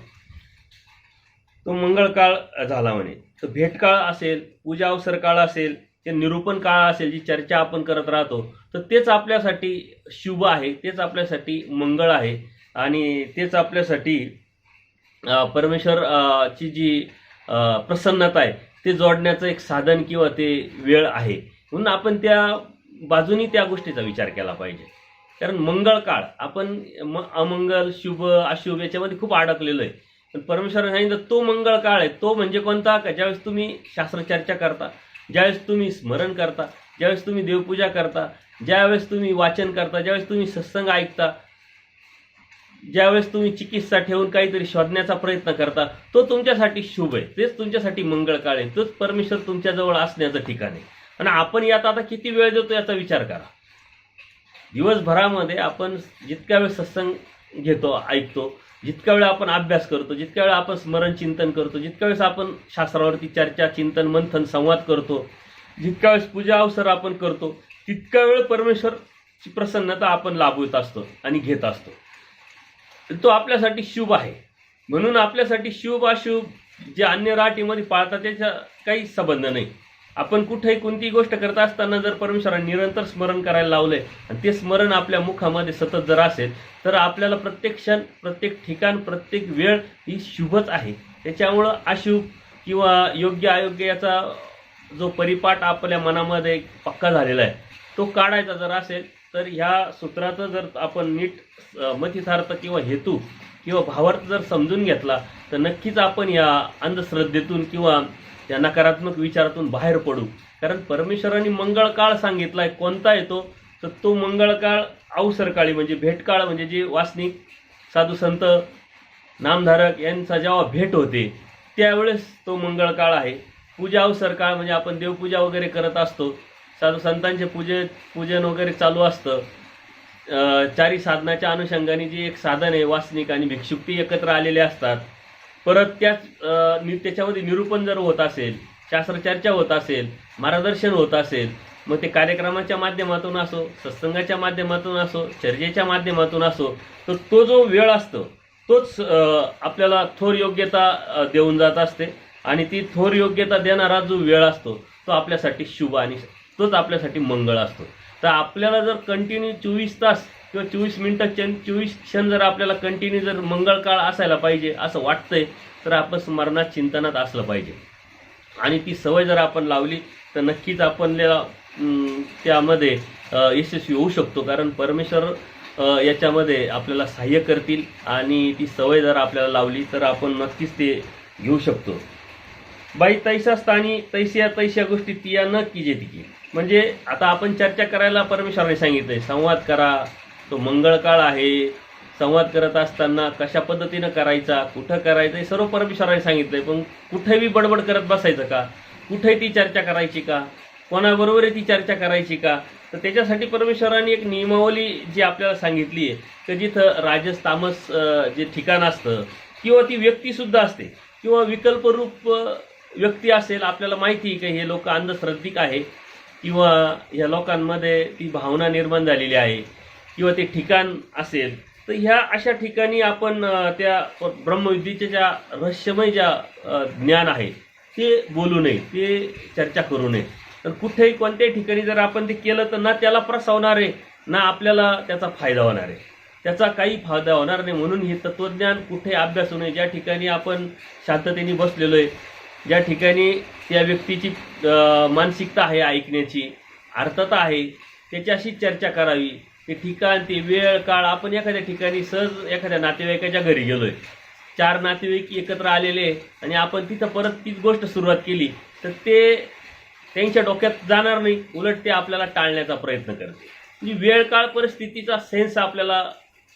A: तो मंगळ काळ झाला म्हणे. तर भेट काळ असेल, पूजा अवसर काळ असेल, ते निरूपण काळ असेल, जी चर्चा आपण करत राहतो, तर तेच आपल्यासाठी शुभ आहे, तेच आपल्यासाठी मंगळ आहे आणि तेच आपल्यासाठी परमेश्वर ची जी प्रसन्नता आहे ते जोडण्याचं एक साधन किंवा ते वेळ आहे. म्हणून आपण त्या बाजूनी त्या गोष्टीचा विचार केला पाहिजे. कारण मंगळ काळ आपण अमंगल शुभ अशुभ याच्यामध्ये खूप अडकलेलो आहे. पण परमेश्वराने सांगितलं तो मंगळ काळ आहे. तो म्हणजे कोणता, का ज्यावेळेस तुम्ही शास्त्रचर्चा करता, ज्यावेळेस तुम्ही स्मरण करता, ज्यावेळेस तुम्ही देवपूजा करता, ज्यावेळेस तुम्ही वाचन करता, ज्यावेळेस तुम्ही सत्संग ऐकता, ज्यावेळेस तुम्ही चिकित्सा ठेवून काहीतरी शोधण्याचा प्रयत्न करता, तो तुमच्यासाठी शुभ आहे, तेच तुमच्यासाठी मंगळ काळ आहे, तोच परमेश्वर तुमच्याजवळ असण्याचं ठिकाण आहे. आणि आपण यात आता किती वेळ देतो याचा विचार करा. दिवसभरामध्ये आपण जितक्या वेळ सत्संग घेतो, ऐकतो, जितक्या वेळ आपण अभ्यास करतो, जितक्या वेळ आपण स्मरण चिंतन करतो, जितक्या वेळेस आपण शास्त्रावरती चर्चा चिंतन मंथन संवाद करतो, जितक्या वेळेस पूजा अवसर आपण करतो, तितक्या वेळ परमेश्वरची प्रसन्नता आपण लाभवत असतो आणि घेत असतो. तो आपल्यासाठी शुभ आहे. म्हणून आपल्यासाठी शुभ अशुभ जे अन्य राटीमध्ये पाळतात त्याचा काही संबंध नाही. आपण कुठेही कोणतीही गोष्ट करत असताना जर परमेश्वराने निरंतर स्मरण करायला लावलंय आणि ते स्मरण आपल्या मुखामध्ये सतत जर असेल तर आपल्याला प्रत्येक क्षण, प्रत्येक ठिकाण, प्रत्येक वेळ ही शुभच आहे. त्याच्यामुळं अशुभ किंवा योग्य अयोग्य याचा जो परिपाठ आपल्या मनामध्ये पक्का झालेला आहे तो काढायचा जर असेल तर ह्या सूत्राचं जर आपण नीट मतितार्थ किंवा हेतू किंवा भावार्थ जर समजून घेतला तर नक्कीच आपण या अंधश्रद्धेतून किंवा या नकारात्मक विचारातून बाहेर पडू. कारण परमेश्वराने मंगळ काळ सांगितलाय. कोणता येतो तर तो मंगळ काळ अवसर काळी म्हणजे भेट काळ, म्हणजे जे वासनिक साधू संत नामधारक यांचा जेव्हा भेट होते त्यावेळेस तो मंगळ काळ आहे. पूजा अवसर काळ म्हणजे आपण देवपूजा वगैरे करत असतो, साधू संतांचे पूजन वगैरे चालू असतं. चारी साधनाच्या अनुषंगाने जे एक साधन आहे वासनिक आणि भिक्षुक ती एकत्र आलेले असतात. परत त्याच्यामध्ये निरूपण जर होत असेल, शास्त्रचर्चा होत असेल, मार्गदर्शन होत असेल, मग ते कार्यक्रमाच्या माध्यमातून असो, सत्संगाच्या माध्यमातून असो, चर्चेच्या माध्यमातून असो, तर तो जो वेळ असतो तोच आपल्याला थोर योग्यता देऊन जात असते. आणि ती थोर योग्यता देणारा जो वेळ असतो तो आपल्यासाठी शुभ आणि तोच आपल्यासाठी मंगळ असतो. तर आपल्याला जर कंटिन्यू 24 तास किंवा 24 मिनिटं 24 क्षण जर आपल्याला कंटिन्यू जर मंगळ काळ असायला पाहिजे असं वाटतंय तर आपण स्मरणात चिंतनात असलं पाहिजे. आणि ती सवय जर आपण लावली तर नक्कीच आपल्याला त्यामध्ये यशस्वी होऊ शकतो. कारण परमेश्वर याच्यामध्ये आपल्याला सहाय्य करतील आणि ती सवय जर आपल्याला लावली तर आपण नक्कीच ते घेऊ शकतो. बाई तैसा स्थानी तैशा गोष्टी तिया न कीजे तिकी. म्हणजे आता आपण चर्चा करायला परमेश्वराने सांगितलंय, संवाद करा, तो मंगळ काळ आहे. संवाद करत असताना कशा पद्धतीनं करायचा, कुठं करायचं हे सर्व परमेश्वराने सांगितलंय. पण कुठेही बडबड करत बसायचं का, कुठेही ती चर्चा करायची का, कोणाबरोबर ती चर्चा करायची का. तर त्याच्यासाठी परमेश्वराने एक नियमावली जी आपल्याला सांगितली आहे की जिथं राजस तामस जे ठिकाण असतं किंवा ती व्यक्तीसुद्धा असते किंवा विकल्परूप व्यक्ती असेल, आपल्याला माहिती आहे की हे लोक अंधश्रद्धिक आहे किंवा ह्या लोकांमध्ये ती भावना निर्माण झालेली आहे किंवा ते ठिकाण असेल, तर ह्या अशा ठिकाणी आपण त्या ब्रह्मविद्येच्या ज्या रहस्यमय ज्या ज्ञान आहे ते बोलू नये, ते चर्चा करू नये. तर कुठेही कोणत्याही ठिकाणी जर आपण ते केलं तर ना त्याला प्रसवणार आहे ना आपल्याला त्याचा फायदा होणार आहे, त्याचा काही फायदा होणार नाही. म्हणून हे तत्त्वज्ञान कुठे अभ्यासू नये. ज्या ठिकाणी आपण शांततेने बसलेलो आहे, ज्या ठिकाणी त्या व्यक्तीची मानसिकता आहे, ऐकण्याची अर्थता आहे, त्याच्याशी चर्चा करावी, ते ठिकाण, ते वेळ काळ, आपण एखाद्या ठिकाणी सहज एखाद्या नातेवाईकाच्या घरी गेलोय, 4 नातेवाईक एकत्र आलेले आणि आपण तिथं परत तीच गोष्ट सुरुवात केली तर ते त्यांच्या डोक्यात जाणार नाही, उलट ते आपल्याला टाळण्याचा प्रयत्न करते. म्हणजे वेळ काळ परिस्थितीचा सेन्स आपल्याला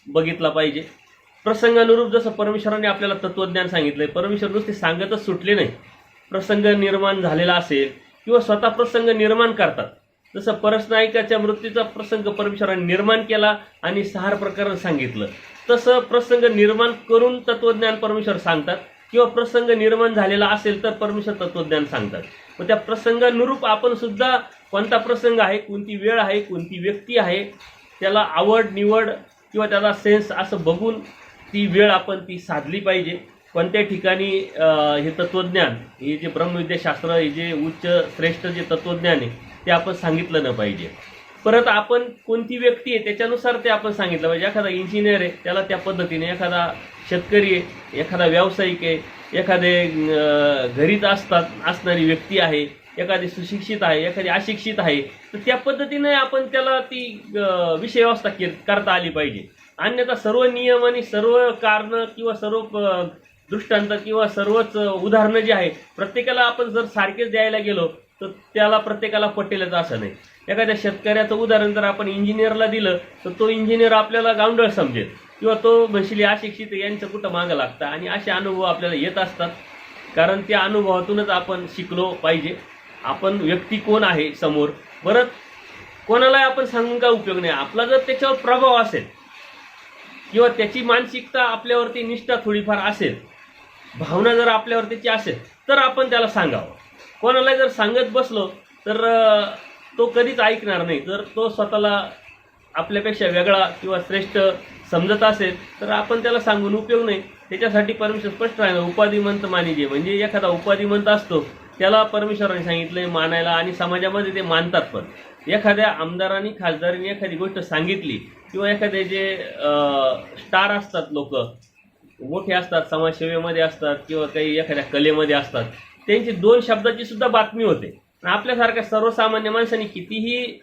A: बघितला पाहिजे. प्रसंगानुरूप जसं परमेश्वराने आपल्याला तत्त्वज्ञान सांगितलंय, परमेश्वर नुसते सांगतच सुटले नाही. प्रसंग निर्माण झालेला असेल किंवा स्वतः प्रसंग निर्माण करतात. जसं परसनायकाच्या मृत्यूचा प्रसंग परमेश्वराने निर्माण केला आणि 6 प्रकरण सांगितलं, तसं प्रसंग निर्माण करून तत्त्वज्ञान परमेश्वर सांगतात किंवा प्रसंग निर्माण झालेला असेल तर परमेश्वर तत्त्वज्ञान सांगतात. मग त्या प्रसंगानुरूप आपण सुद्धा कोणता प्रसंग आहे, कोणती वेळ आहे, कोणती व्यक्ती आहे, त्याला आवड निवड किंवा त्याला सेन्स असं बघून ती वेळ आपण ती साधली पाहिजे. कोणत्या ठिकाणी हे तत्त्वज्ञान, हे जे ब्रह्मविद्याशास्त्र, हे जे उच्च श्रेष्ठ जे तत्त्वज्ञान आहे ते आपण सांगितलं न पाहिजे. परत आपण कोणती व्यक्ती आहे त्याच्यानुसार ते आपण सांगितलं पाहिजे. एखादा इंजिनियर आहे त्याला त्या पद्धतीने, एखादा शेतकरी आहे, एखादा व्यावसायिक आहे, एखादे घरीच असणारी व्यक्ती आहे, एखादी सुशिक्षित आहे, एखादी अशिक्षित आहे, तर त्या पद्धतीने आपण त्याला ती विषय व्यवस्था करता आली पाहिजे. अन्यथा सर्व नियम आणि सर्व कारणं किंवा सर्व दृष्टांत किंवा सर्वच उदाहरणं जी आहे प्रत्येकाला आपण जर सारखेच द्यायला गेलो तर त्याला प्रत्येकाला पटेलच असं नाही. एखाद्या शेतकऱ्याचं उदाहरण जर आपण इंजिनियरला दिलं तर तो इंजिनियर आपल्याला गावंढळ समजेल किंवा तो म्हणशील अशिक्षित यांचं कुठं मागं लागतं. आणि असे अनुभव आपल्याला येत असतात, कारण त्या अनुभवातूनच आपण शिकलो पाहिजे. आपण व्यक्ती कोण आहे समोर, बरं कोणालाही आपण सांगून काय उपयोग नाही. आपला जर त्याच्यावर प्रभाव असेल किंवा त्याची मानसिकता आपल्यावरती निष्ठा थोडीफार असेल, भावना जर आपल्यावर त्याची असेल तर आपण त्याला सांगावं. कोणाला जर सांगत बसलो तर तो कधीच ऐकणार नाही. जर तो स्वतःला आपल्यापेक्षा वेगळा किंवा श्रेष्ठ समजत असेल तर आपण त्याला सांगून उपयोग नाही. त्याच्यासाठी परमेश्वर स्पष्ट आहे, उपाधिमंत मानिजे. म्हणजे एखादा उपाधिमंत असतो त्याला परमेश्वराने सांगितलंय मानायला आणि समाजामध्ये ते मानतात. पण एखाद्या आमदारांनी खासदारांनी एखादी गोष्ट सांगितली किंवा एखादे जे स्टार असतात, लोक मोठे असतात, समाजसेवेमध्ये असतात किंवा काही एखाद्या कलेमध्ये असतात, त्यांची 2 शब्दाची सुद्धा बातमी होते. आपल्यासारख्या सर्वसामान्य माणसांनी कितीही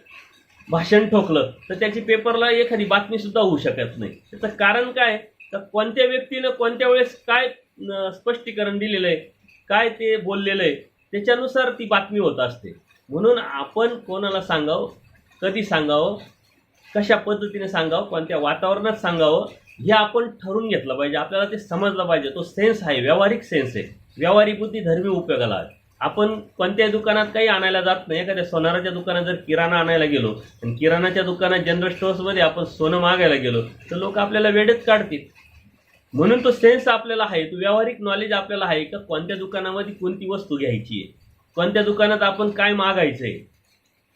A: भाषण ठोकलं तर त्याची पेपरला एखादी बातमी सुद्धा होऊ शकत नाही. त्याचं कारण काय, तर कोणत्या व्यक्तीनं कोणत्या वेळेस काय स्पष्टीकरण दिलेलं आहे, काय ते बोललेलं आहे, त्याच्यानुसार ती बातमी होत असते. म्हणून आपण कोणाला सांगावं, कधी सांगावं, कशा पद्धतीने सांगावं, कोणत्या वातावरणात सांगावं, हे आपण ठरवून घेतलं पाहिजे. आपल्याला ते समजलं पाहिजे. तो सेन्स आहे, व्यावहारिक सेन्स आहे. व्यावहारिक बुद्धी धर्मी उपयोगाला आहे. आपण कोणत्याही दुकानात काही आणायला जात नाही. एखाद्या सोनाराच्या दुकानात जर किराणा आणायला गेलो आणि किराणाच्या दुकानात जनरल स्टोअर्समध्ये आपण सोनं मागायला गेलो तर लोक आपल्याला वेडेच काढतील. म्हणून तो सेन्स आपल्याला आहे, तो व्यावहारिक नॉलेज आपल्याला आहे का कोणत्या दुकानामध्ये कोणती वस्तू घ्यायची आहे, कोणत्या दुकानात आपण काय मागायचं आहे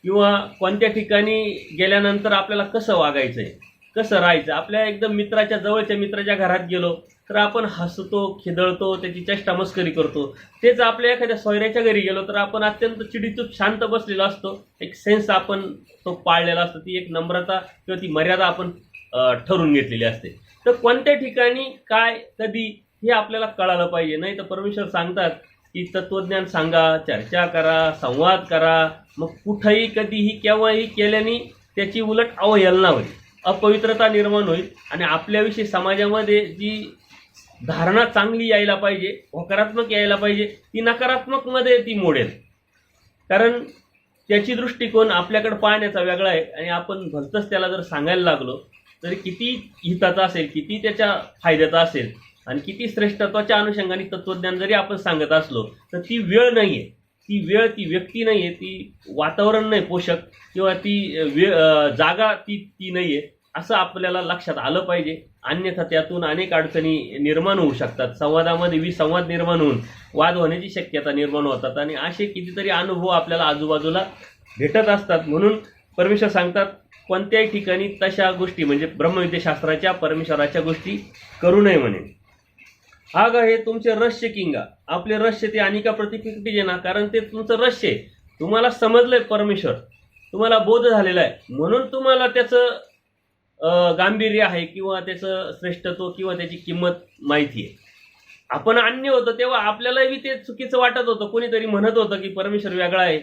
A: किंवा कोणत्या ठिकाणी गेल्यानंतर आपल्याला कसं वागायचं आहे, कसं राहायचं. आपल्या एकदम मित्राच्या जवळच्या मित्राच्या घरात गेलो तर आपण हसतो, खिदळतो, त्याची चेष्टा मस्करी करतो. तेच आपल्या एखाद्या सोयऱ्याच्या घरी गेलो तर आपण अत्यंत चिडीचूप शांत बसलेलो असतो. एक सेन्स आपण तो पाळलेला असतो, ती एक नम्रता किंवा ती मर्यादा आपण ठरवून घेतलेली असते. तर कोणत्या ठिकाणी काय कधी हे आपल्याला कळालं पाहिजे. नाही तर परमेश्वर सांगतात की तत्त्वज्ञान सांगा, चर्चा करा, संवाद करा, मग कुठंही कधीही केव्हाही केल्याने त्याची उलट अवहेलना होईल, अपवित्रता निर्माण होईल आणि आपल्याविषयी समाजामध्ये जी धारणा चांगली यायला पाहिजे, होकारात्मक यायला पाहिजे, ती नकारात्मकमध्ये ती मोडेल. कारण त्याची दृष्टिकोन आपल्याकडे पाहण्याचा वेगळा आहे आणि आपण भलतंच त्याला जर सांगायला लागलो तरी किती हिताचा असेल, किती त्याच्या फायद्याचा असेल आणि किती श्रेष्ठत्वाच्या अनुषंगाने तत्त्वज्ञान जरी आपण सांगत असलो तर ती वेळ नाही आहे, ती वेळ, ती व्यक्ती नाही आहे, ती वातावरण नाही पोषक किंवा ती जागा ती नाही आहे, असं आपल्याला लक्षात आलं पाहिजे. अन्यथा त्यातून अनेक अडचणी निर्माण होऊ शकतात. संवादामध्ये विसंवाद निर्माण होऊन वाद होण्याची शक्यता निर्माण होतात आणि असे कितीतरी अनुभव आपल्याला आजूबाजूला भेटत असतात. म्हणून परमेश्वर सांगतात कोणत्याही ठिकाणी तशा गोष्टी म्हणजे ब्रह्मविद्याशास्त्राच्या परमेश्वराच्या गोष्टी करू नये म्हणे. हा ग हे तुमचे रहस्य किंगा, आपले रहस्य ते अनिका प्रतिकृती जे ना, कारण ते तुमचं रहस्य आहे. तुम्हाला समजलंय परमेश्वर, तुम्हाला बोध झालेला आहे, म्हणून तुम्हाला त्याचं गांभीर्य आहे किंवा त्याचं श्रेष्ठत्व किंवा त्याची किंमत माहिती आहे. आपण अन्य होतो तेव्हा आपल्यालाही ते चुकीचं वाटत होतं. कोणीतरी म्हणत होतं की परमेश्वर वेगळा आहे,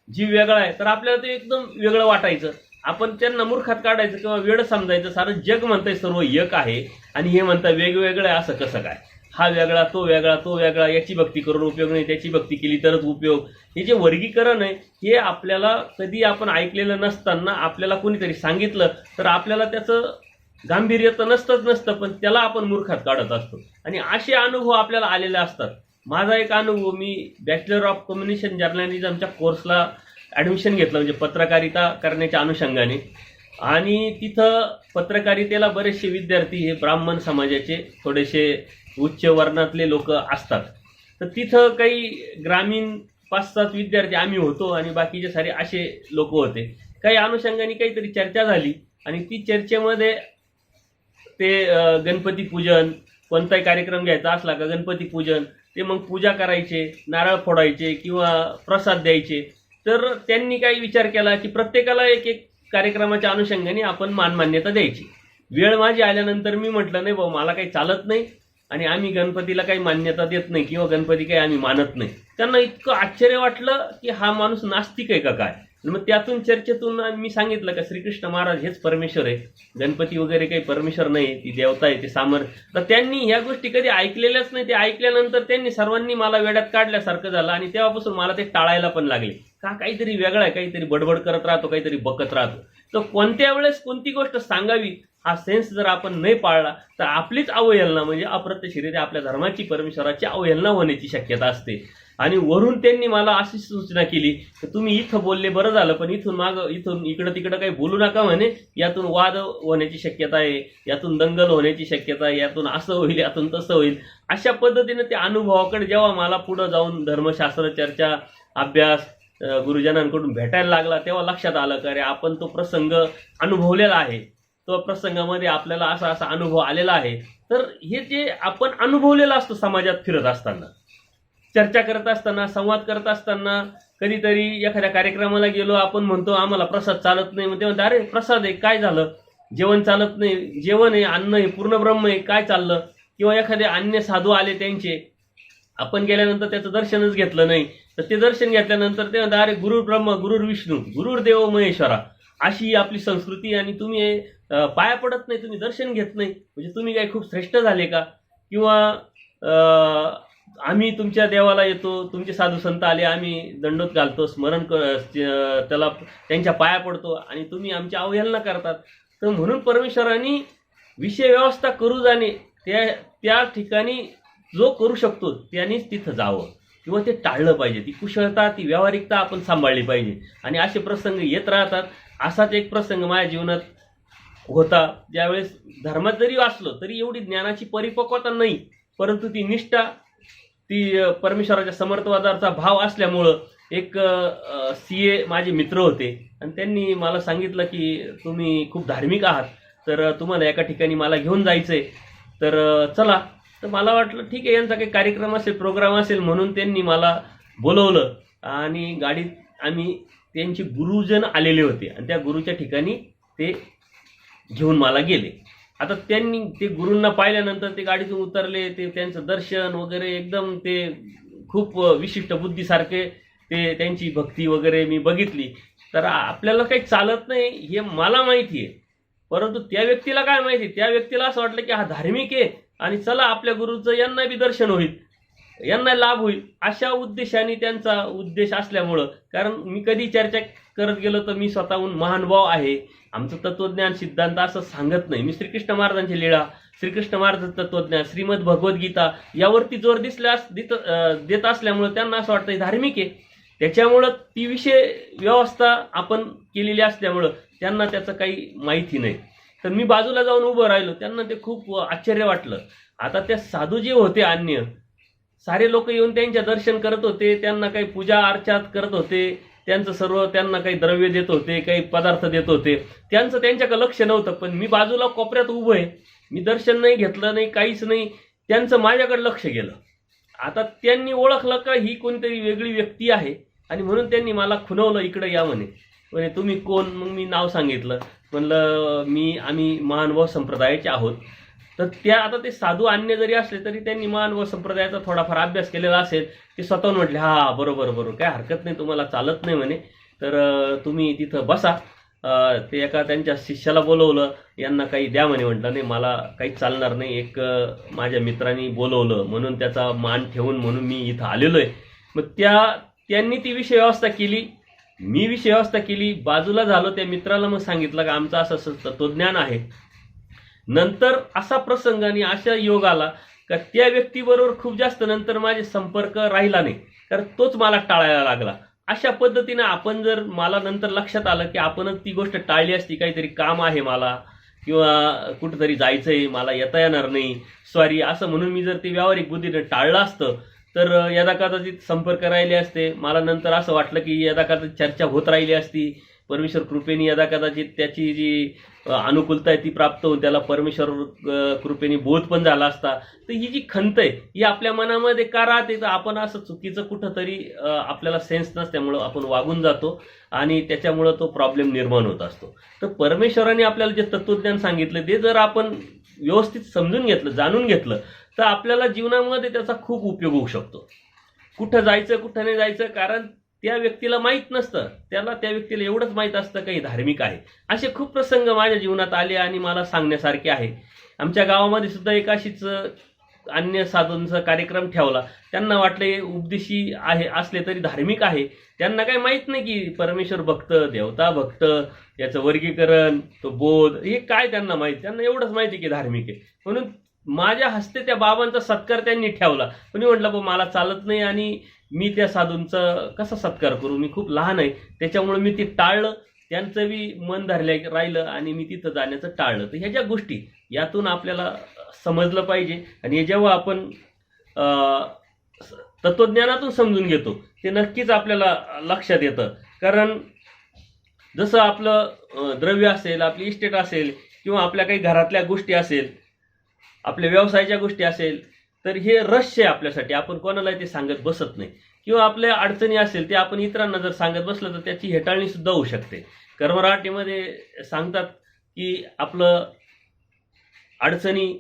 A: जीव वेगळा आहे, तर आपल्याला ते एकदम वेगळं वाटायचं. आपण त्यांना मूर्खात काढायचं किंवा वेळ समजायचं, सारं जग म्हणतंय सर्व एक आहे आणि हे म्हणतं वेगवेगळं आहे, असं कसं काय, हा वेगळा तो वेगळा तो वेगळा, याची भक्ती करून उपयोग नाही, त्याची भक्ती केली तरच उपयोग. हे जे वर्गीकरण आहे हे आपल्याला कधी आपण ऐकलेलं नसताना आपल्याला कोणीतरी सांगितलं तर आपल्याला त्याचं गांभीर्य तर नसतं, पण त्याला आपण मूर्खात काढत असतो आणि असे अनुभव आपल्याला आलेले असतात. माझा एक अनुभव, मी बॅचलर ऑफ कम्युनिकेशन जर्नलिझमच्या कोर्सला ॲडमिशन घेतलं, म्हणजे पत्रकारिता करण्याच्या अनुषंगाने, आणि तिथं पत्रकारितेला बरेचसे विद्यार्थी हे ब्राह्मण समाजाचे थोडेसे उच्च वर्णातले लोक असतात. तर तिथं काही ग्रामीण 5-7 विद्यार्थी आम्ही होतो आणि बाकीचे सारे असे लोक होते. काही अनुषंगाने काहीतरी चर्चा झाली आणि ती चर्चेमध्ये ते गणपती पूजन, कोणताही कार्यक्रम घ्यायचा असला का गणपती पूजन, ते मग पूजा करायचे, नारळ फोडायचे किंवा प्रसाद द्यायचे. तर त्यांनी काही विचार केला की प्रत्येकाला एक एक कार्यक्रमाच्या अनुषंगाने आपण मानमान्यता द्यायची. वेळ माझी आल्यानंतर मी म्हटलं नाही भाऊ, मला काही चालत नाही आणि आम्ही गणपतीला काही मान्यता देत नाही किंवा गणपती काही आम्ही मानत नाही. त्यांना इतकं आश्चर्य वाटलं की हा माणूस नास्तिक आहे का काय. मग त्यातून चर्चेतून मी सांगितलं का श्रीकृष्ण महाराज हेच परमेश्वर आहे, गणपती वगैरे काही परमेश्वर नाही, ती देवता आहे, ते सामर्थ्य. तर त्यांनी ह्या गोष्टी कधी ऐकलेल्याच नाही. ते ऐकल्यानंतर त्यांनी सर्वांनी मला वेड्यात काढल्यासारखं झालं आणि तेव्हापासून मला ते टाळायला पण लागले. का काहीतरी वेगळं आहे, काहीतरी बडबड करत राहतो, काहीतरी बकत राहतो. तर कोणत्या वेळेस कोणती गोष्ट सांगावी हा सेन्स जर आपण नाही पाळला तर आपलीच अवहेलना, म्हणजे अप्रत्यक्षरित्या आपल्या धर्माची, परमेश्वराची अवहेलना होण्याची शक्यता असते. आणि वरून त्यांनी मला अशी सूचना केली की तुम्ही इथं बोलले बरं झालं, पण इथून इकडं तिकडं काही बोलू नका म्हणे, यातून वाद होण्याची शक्यता आहे, यातून दंगल होण्याची शक्यता आहे, यातून असं होईल, यातून तसं होईल. अशा पद्धतीने त्या अनुभवाकडे जेव्हा मला पुढं जाऊन धर्मशास्त्र चर्चा अभ्यास गुरुजनांकडून भेटायला लागला तेव्हा लक्षात आलं की अरे आपण तो प्रसंग अनुभवलेला आहे, तो प्रसंगामध्ये आपल्याला असा असा अनुभव आलेला आहे. तर हे जे आपण अनुभवलेलं असतं समाजात फिरत असताना, चर्चा करत असताना, संवाद करत असताना, कधीतरी एखाद्या कार्यक्रमाला गेलो, आपण म्हणतो आम्हाला प्रसाद चालत नाही, मग ते म्हणतात अरे प्रसाद आहे काय झालं, जेवण चालत नाही, जेवण आहे, अन्न आहे, पूर्ण ब्रह्म आहे, काय चाललं. किंवा एखादे अन्य साधू आले त्यांचे, आपण गेल्यानंतर त्याचं दर्शनच घेतलं नाही, तर ते दर्शन घेतल्यानंतर ते म्हणतात अरे गुरुर ब्रह्म गुरुर विष्णू गुरुर देव महेश्वरा, अशी आपली संस्कृती आणि तुम्ही पाया पडत नाही, तुम्ही दर्शन घेत नाही, म्हणजे तुम्ही काय खूप श्रेष्ठ झाले का. किंवा आम्ही तुमच्या देवाला येतो, तुमचे साधू संत आले, आम्ही दंडोत घालतो, स्मरण त्याला त्यांच्या पाया पडतो आणि तुम्ही आमची अवहेलना करतात. तर म्हणून परमेश्वरांनी विषय व्यवस्था करू जाणे, त्या ठिकाणी जो करू शकतो त्यानेच तिथं जावं किंवा ते टाळलं पाहिजे. ती कुशलता, ती व्यावहारिकता आपण सांभाळली पाहिजे आणि असे प्रसंग येत राहतात. असाच एक प्रसंग माझ्या जीवनात होता, ज्यावेळेस धर्मात जरी वाचलो तरी एवढी ज्ञानाची परिपक्वता नाही, परंतु ती निष्ठा, ती परमेश्वराच्या समर्थवादाचा भाव असल्यामुळं एक CA माझे मित्र होते आणि त्यांनी मला सांगितलं की तुम्ही खूप धार्मिक आहात, तर तुम्हाला एका ठिकाणी मला घेऊन जायचंय, तर चला. तर मला वाटलं ठीक आहे, यांचा काही कार्यक्रम असेल, प्रोग्राम असेल, म्हणून त्यांनी मला बोलवलं आणि गाडीत आम्ही, त्यांचे गुरुजन आलेले होते आणि त्या गुरुच्या ठिकाणी ते घेऊन मला गेले. आता त्यांनी ते गुरूंना पाहिल्यानंतर ते गाडीतून उतरले, ते त्यांचं दर्शन वगैरे एकदम ते खूप विशिष्ट बुद्धीसारखे, ते त्यांची भक्ती वगैरे मी बघितली. तर आपल्याला काही चालत नाही हे मला माहिती आहे, परंतु त्या व्यक्तीला काय माहिती, त्या व्यक्तीला असं वाटलं की हा धार्मिक आहे आणि चला आपल्या गुरुचं यांना बी दर्शन होईल, यांना लाभ होईल, अशा उद्देशाने त्यांचा उद्देश असल्यामुळं. कारण मी कधी चर्चा करत गेलो तर मी स्वतःहून महानुभाव आहे, आमचं तत्वज्ञान सिद्धांत असं सांगत नाही. मी श्रीकृष्ण महाराजांची लीळा, श्रीकृष्ण महाराजांचं तत्वज्ञान, श्रीमद भगवद्गीता यावरती जोर देत असल्यामुळं त्यांना असं वाटतं धार्मिक आहे. त्याच्यामुळं ती विषय व्यवस्था आपण केलेली असल्यामुळं त्यांना त्याचं काही माहिती नाही. तर मी बाजूला जाऊन उभं राहिलो, त्यांना ते खूप आश्चर्य वाटलं. आता त्या साधू जे होते, अन्य सारे लोक येऊन त्यांच्या दर्शन करत होते, त्यांना काही पूजा अर्चा करत होते, त्यांचं सर्व त्यांना काही द्रव्य देत होते, काही पदार्थ देत होते, त्यांचं त्यांच्याकडे लक्ष नव्हतं. पण मी बाजूला कोपऱ्यात उभं आहे, मी दर्शन नाही घेतलं नाही, काहीच नाही, त्यांचं माझ्याकडे लक्ष गेलं. आता त्यांनी ओळखलं का ही कोणतरी वेगळी व्यक्ती आहे आणि म्हणून त्यांनी मला खुणवलं, इकडे या म्हणे तुम्ही कोण. मग मी नाव सांगितलं, म्हणलं आम्ही महानुभाव संप्रदायाचे आहोत. तर त्या, आता ते साधू अन्य जरी असले तरी त्यांनी महानुभाव संप्रदायाचा थोडाफार अभ्यास केलेला असेल. ते स्वतःहून म्हटले हा बरोबर काय हरकत नाही, तुम्हाला चालत नाही म्हणे, तर तुम्ही तिथं बसा ते एका त्यांच्या शिष्याला बोलवलं, यांना काही द्या म्हणे. म्हटलं नाही मला काही चालणार नाही, एक माझ्या मित्रांनी बोलवलं म्हणून त्याचा मान ठेवून म्हणून मी इथं आलेलो आहे. मग त्यांनी ती विषय व्यवस्था केली, मी विषय व्यवस्था केली, बाजूला झालो. त्या मित्राला मग सांगितलं की आमचं असं तत्वज्ञान आहे. नंतर असा प्रसंग आणि अशा योग आला का त्या व्यक्तीबरोबर खूप जास्त नंतर माझे संपर्क राहिला नाही, कारण तोच मला टाळायला लागला. अशा पद्धतीने आपण जर, मला नंतर लक्षात आलं की आपणच ती गोष्ट टाळली असती, काहीतरी काम आहे मला किंवा कुठंतरी जायचंय, मला येता येणार नाही, सॉरी असं म्हणून मी जर ती व्यावहारिक बुद्धीने टाळलं असतं तर यदा कदाचित संपर्क राहिले असते. मला नंतर असं वाटलं की यदा कदाचित चर्चा होत राहिली असती, परमेश्वर कृपेने यदा कदाचित त्याची जी अनुकूलता आहे ती प्राप्त होऊन त्याला परमेश्वर कृपेने बोध पण झाला असता. तर ही जी खंत आहे ही आपल्या मनामध्ये का राहते, तर आपण असं चुकीचं कुठंतरी आपल्याला सेन्स नसल्यामुळं आपण वागून जातो आणि त्याच्यामुळं तो प्रॉब्लेम निर्माण होत असतो. तर परमेश्वराने आपल्याला जे तत्वज्ञान सांगितलं ते जर आपण व्यवस्थित समजून घेतलं, जाणून घेतलं, तर आपल्याला जीवनामध्ये त्याचा खूप उपयोग होऊ शकतो. कुठं जायचं कुठं नाही जायचं, कारण त्या व्यक्तीला माहीत नसतं, त्याला त्या व्यक्तीला एवढंच माहीत असतं काही धार्मिक आहे. असे खूप प्रसंग माझ्या जीवनात आले आणि मला सांगण्यासारखे आहे. आमच्या गावामध्ये सुद्धा एक अशीच अन्य साधूंचा कार्यक्रम ठेवला. त्यांना वाटले उपदेशी आहे असले तरी धार्मिक आहे, त्यांना काही माहीत नाही की परमेश्वर भक्त, देवता भक्त, याचं वर्गीकरण, तो बोध, हे काय त्यांना माहीत. त्यांना एवढंच माहिती की धार्मिक आहे. म्हणून माझ्या हस्ते त्या बाबांचा सत्कार त्यांनी ठेवला. पण मी म्हटलं मला चालत नाही आणि मी त्या साधूंचा कसा सत्कार करू, मी खूप लहान आहे, त्याच्यामुळे मी ते टाळलं. त्यांचं बी मन धरलं राहिलं आणि मी तिथं जाण्याचं टाळलं. तर ह्या ज्या गोष्टी यातून आपल्याला समजलं पाहिजे आणि हे जेव्हा आपण तत्वज्ञानातून समजून घेतो ते नक्कीच आपल्याला लक्षात येतं. कारण जसं आपलं द्रव्य असेल, आपली इस्टेट असेल किंवा आपल्या काही घरातल्या गोष्टी असेल, आपल्या व्यवसायाच्या गोष्टी असेल, तर हे रहस्य आहे आपल्यासाठी. आपण कोणालाही ते सांगत बसत नाही. किंवा आपल्या अडचणी असेल ते आपण इतरांना जर सांगत बसलं तर त्याची हेटाळणी सुद्धा होऊ शकते. कर्मराटीमध्ये सांगतात की आपलं अडचणी,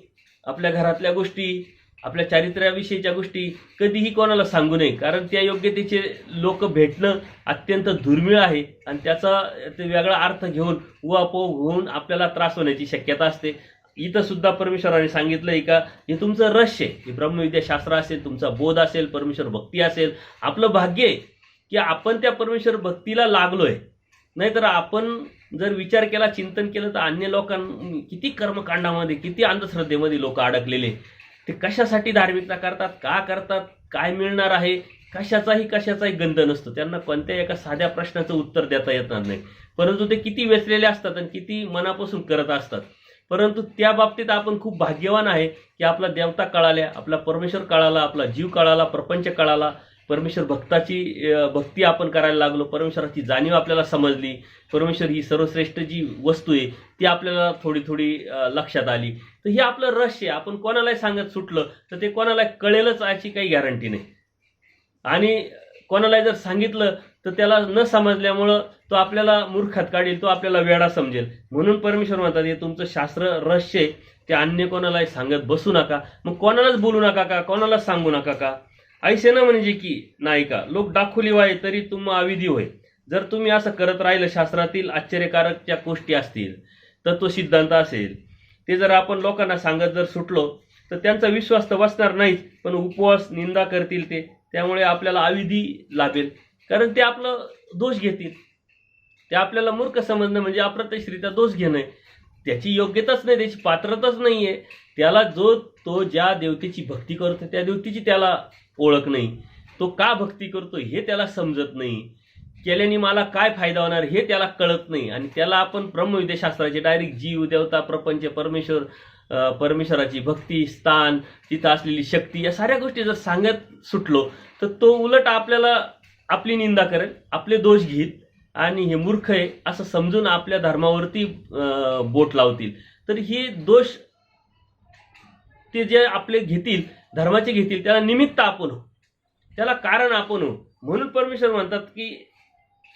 A: आपल्या घरातल्या गोष्टी, आपल्या चारित्र्याविषयीच्या गोष्टी कधीही कोणाला सांगू नये, कारण त्या योग्यतेचे लोक भेटणं अत्यंत दुर्मिळ आहे आणि त्याचा ते वेगळा अर्थ घेऊन उहापोह होऊन आपल्याला त्रास होण्याची शक्यता असते. इथं सुद्धा परमेश्वराने सांगितलंय का हे तुमचं रहस्य आहे, हे ब्रह्मविद्याशास्त्र असेल, तुमचा बोध असेल, परमेश्वर भक्ती असेल, आपलं भाग्य आहे की आपण त्या परमेश्वर भक्तीला लागलोय. नाहीतर आपण जर विचार केला, चिंतन केलं तर अन्य लोकांनी किती कर्मकांडामध्ये, किती अंधश्रद्धेमध्ये लोक अडकलेले. ते कशासाठी धार्मिकता करतात, का करतात, काय मिळणार आहे, कशाचाही गंध नसतो त्यांना. कोणत्याही एका साध्या प्रश्नाचं उत्तर देता येणार नाही, परंतु ते किती वेचलेले असतात आणि किती मनापासून करत असतात. परंतु त्या बाबतीत आपण खूप भाग्यवान आहे की आपला देवता कळाल्या, आपला परमेश्वर कळाला, आपला जीव कळाला, प्रपंच कळाला, परमेश्वर भक्ती आपण करायला लागलो, परमेश्वराची जाणीव आपल्याला समजली, परमेश्वर ही सर्वश्रेष्ठ जी वस्तू आहे ती आपल्याला थोडी थोडी लक्षात आली. तर हे आपलं रहस्य आपण कोणालाही सांगत सुटलं तर ते कोणाला कळेलच याची काही गॅरंटी नाही. आणि कोणाला जर सांगितलं तर त्याला न समजल्यामुळं तो आपल्याला मूर्खात काढेल, तो आपल्याला वेडा समजेल. म्हणून परमेश्वर म्हणतात हे तुमचं शास्त्र रहस्य आहे, ते अन्य कोणालाही सांगत बसू नका. मग कोणालाच बोलू नका का, कोणालाच सांगू नका का. ऐसे ना म्हणजे की नाही का, लोक दाखवली वाय तरी तुम अविधी होय. जर तुम्ही असं करत राहिलं, शास्त्रातील आश्चर्यकारक ज्या गोष्टी असतील, तत्व सिद्धांत असेल, ते जर आपण लोकांना सांगत जर सुटलो तर त्यांचा विश्वास तर बसणार नाहीच, पण उपवास निंदा करतील ते. त्यामुळे आपल्याला अविधी लाभेल, कारण ते आपलं दोष घेतील. ते आपल्याला मूर्ख समजणं म्हणजे अप्रत्यक्षरित्या दोष घेणं आहे. त्याची योग्यताच नाही, त्याची पात्रताच नाही आहे. त्याला तो ज्या देवतेची भक्ती करतो त्या देवतेची त्याला ओळख नाही, तो का भक्ती करतो हे त्याला समजत नाही, केल्याने मला काय फायदा होणार हे त्याला कळत नाही. आणि त्याला आपण ब्रह्मविद्याशास्त्राचे डायरेक्ट जीव, देवता, प्रपंच, परमेश्वराची भक्ती, स्थान, तिथं असलेली शक्ती, या साऱ्या गोष्टी जर सांगत सुटलो तर तो उलट आपल्याला आपली निंदा करेल, आपले दोष घेईल आणि हे मूर्ख आहे असं समजून आपल्या धर्मावरती बोट लावतील. तर हे दोष ते जे आपले घेतील, धर्माचे घेतील, त्याला निमित्त आपण हो, त्याला कारण आपण हो. म्हणून परमेश्वर म्हणतात की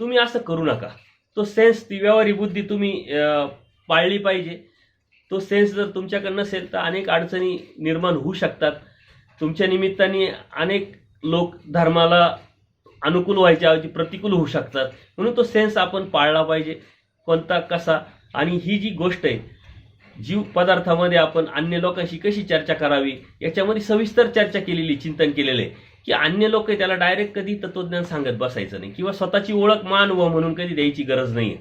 A: तुम्ही असं करू नका. तो सेन्स, ती व्यवहारी बुद्धी तुम्ही पाळली पाहिजे. तो सेन्स जर तुमच्याकडे नसेल तर अनेक अडचणी निर्माण होऊ शकतात. तुमच्या निमित्ताने अनेक लोक धर्माला अनुकूल व्हायच्या ऐवजी प्रतिकूल होऊ शकतात. म्हणून तो सेन्स आपण पाळला पाहिजे. कोणता कसा, आणि ही जी गोष्ट आहे जीव पदार्थामध्ये आपण अन्य लोकांशी कशी चर्चा करावी याच्यामध्ये सविस्तर चर्चा केलेली, चिंतन केलेलं आहे की अन्य लोक त्याला डायरेक्ट कधी तत्वज्ञान सांगत बसायचं नाही किंवा स्वतःची ओळख मानव म्हणून कधी द्यायची गरज नाही.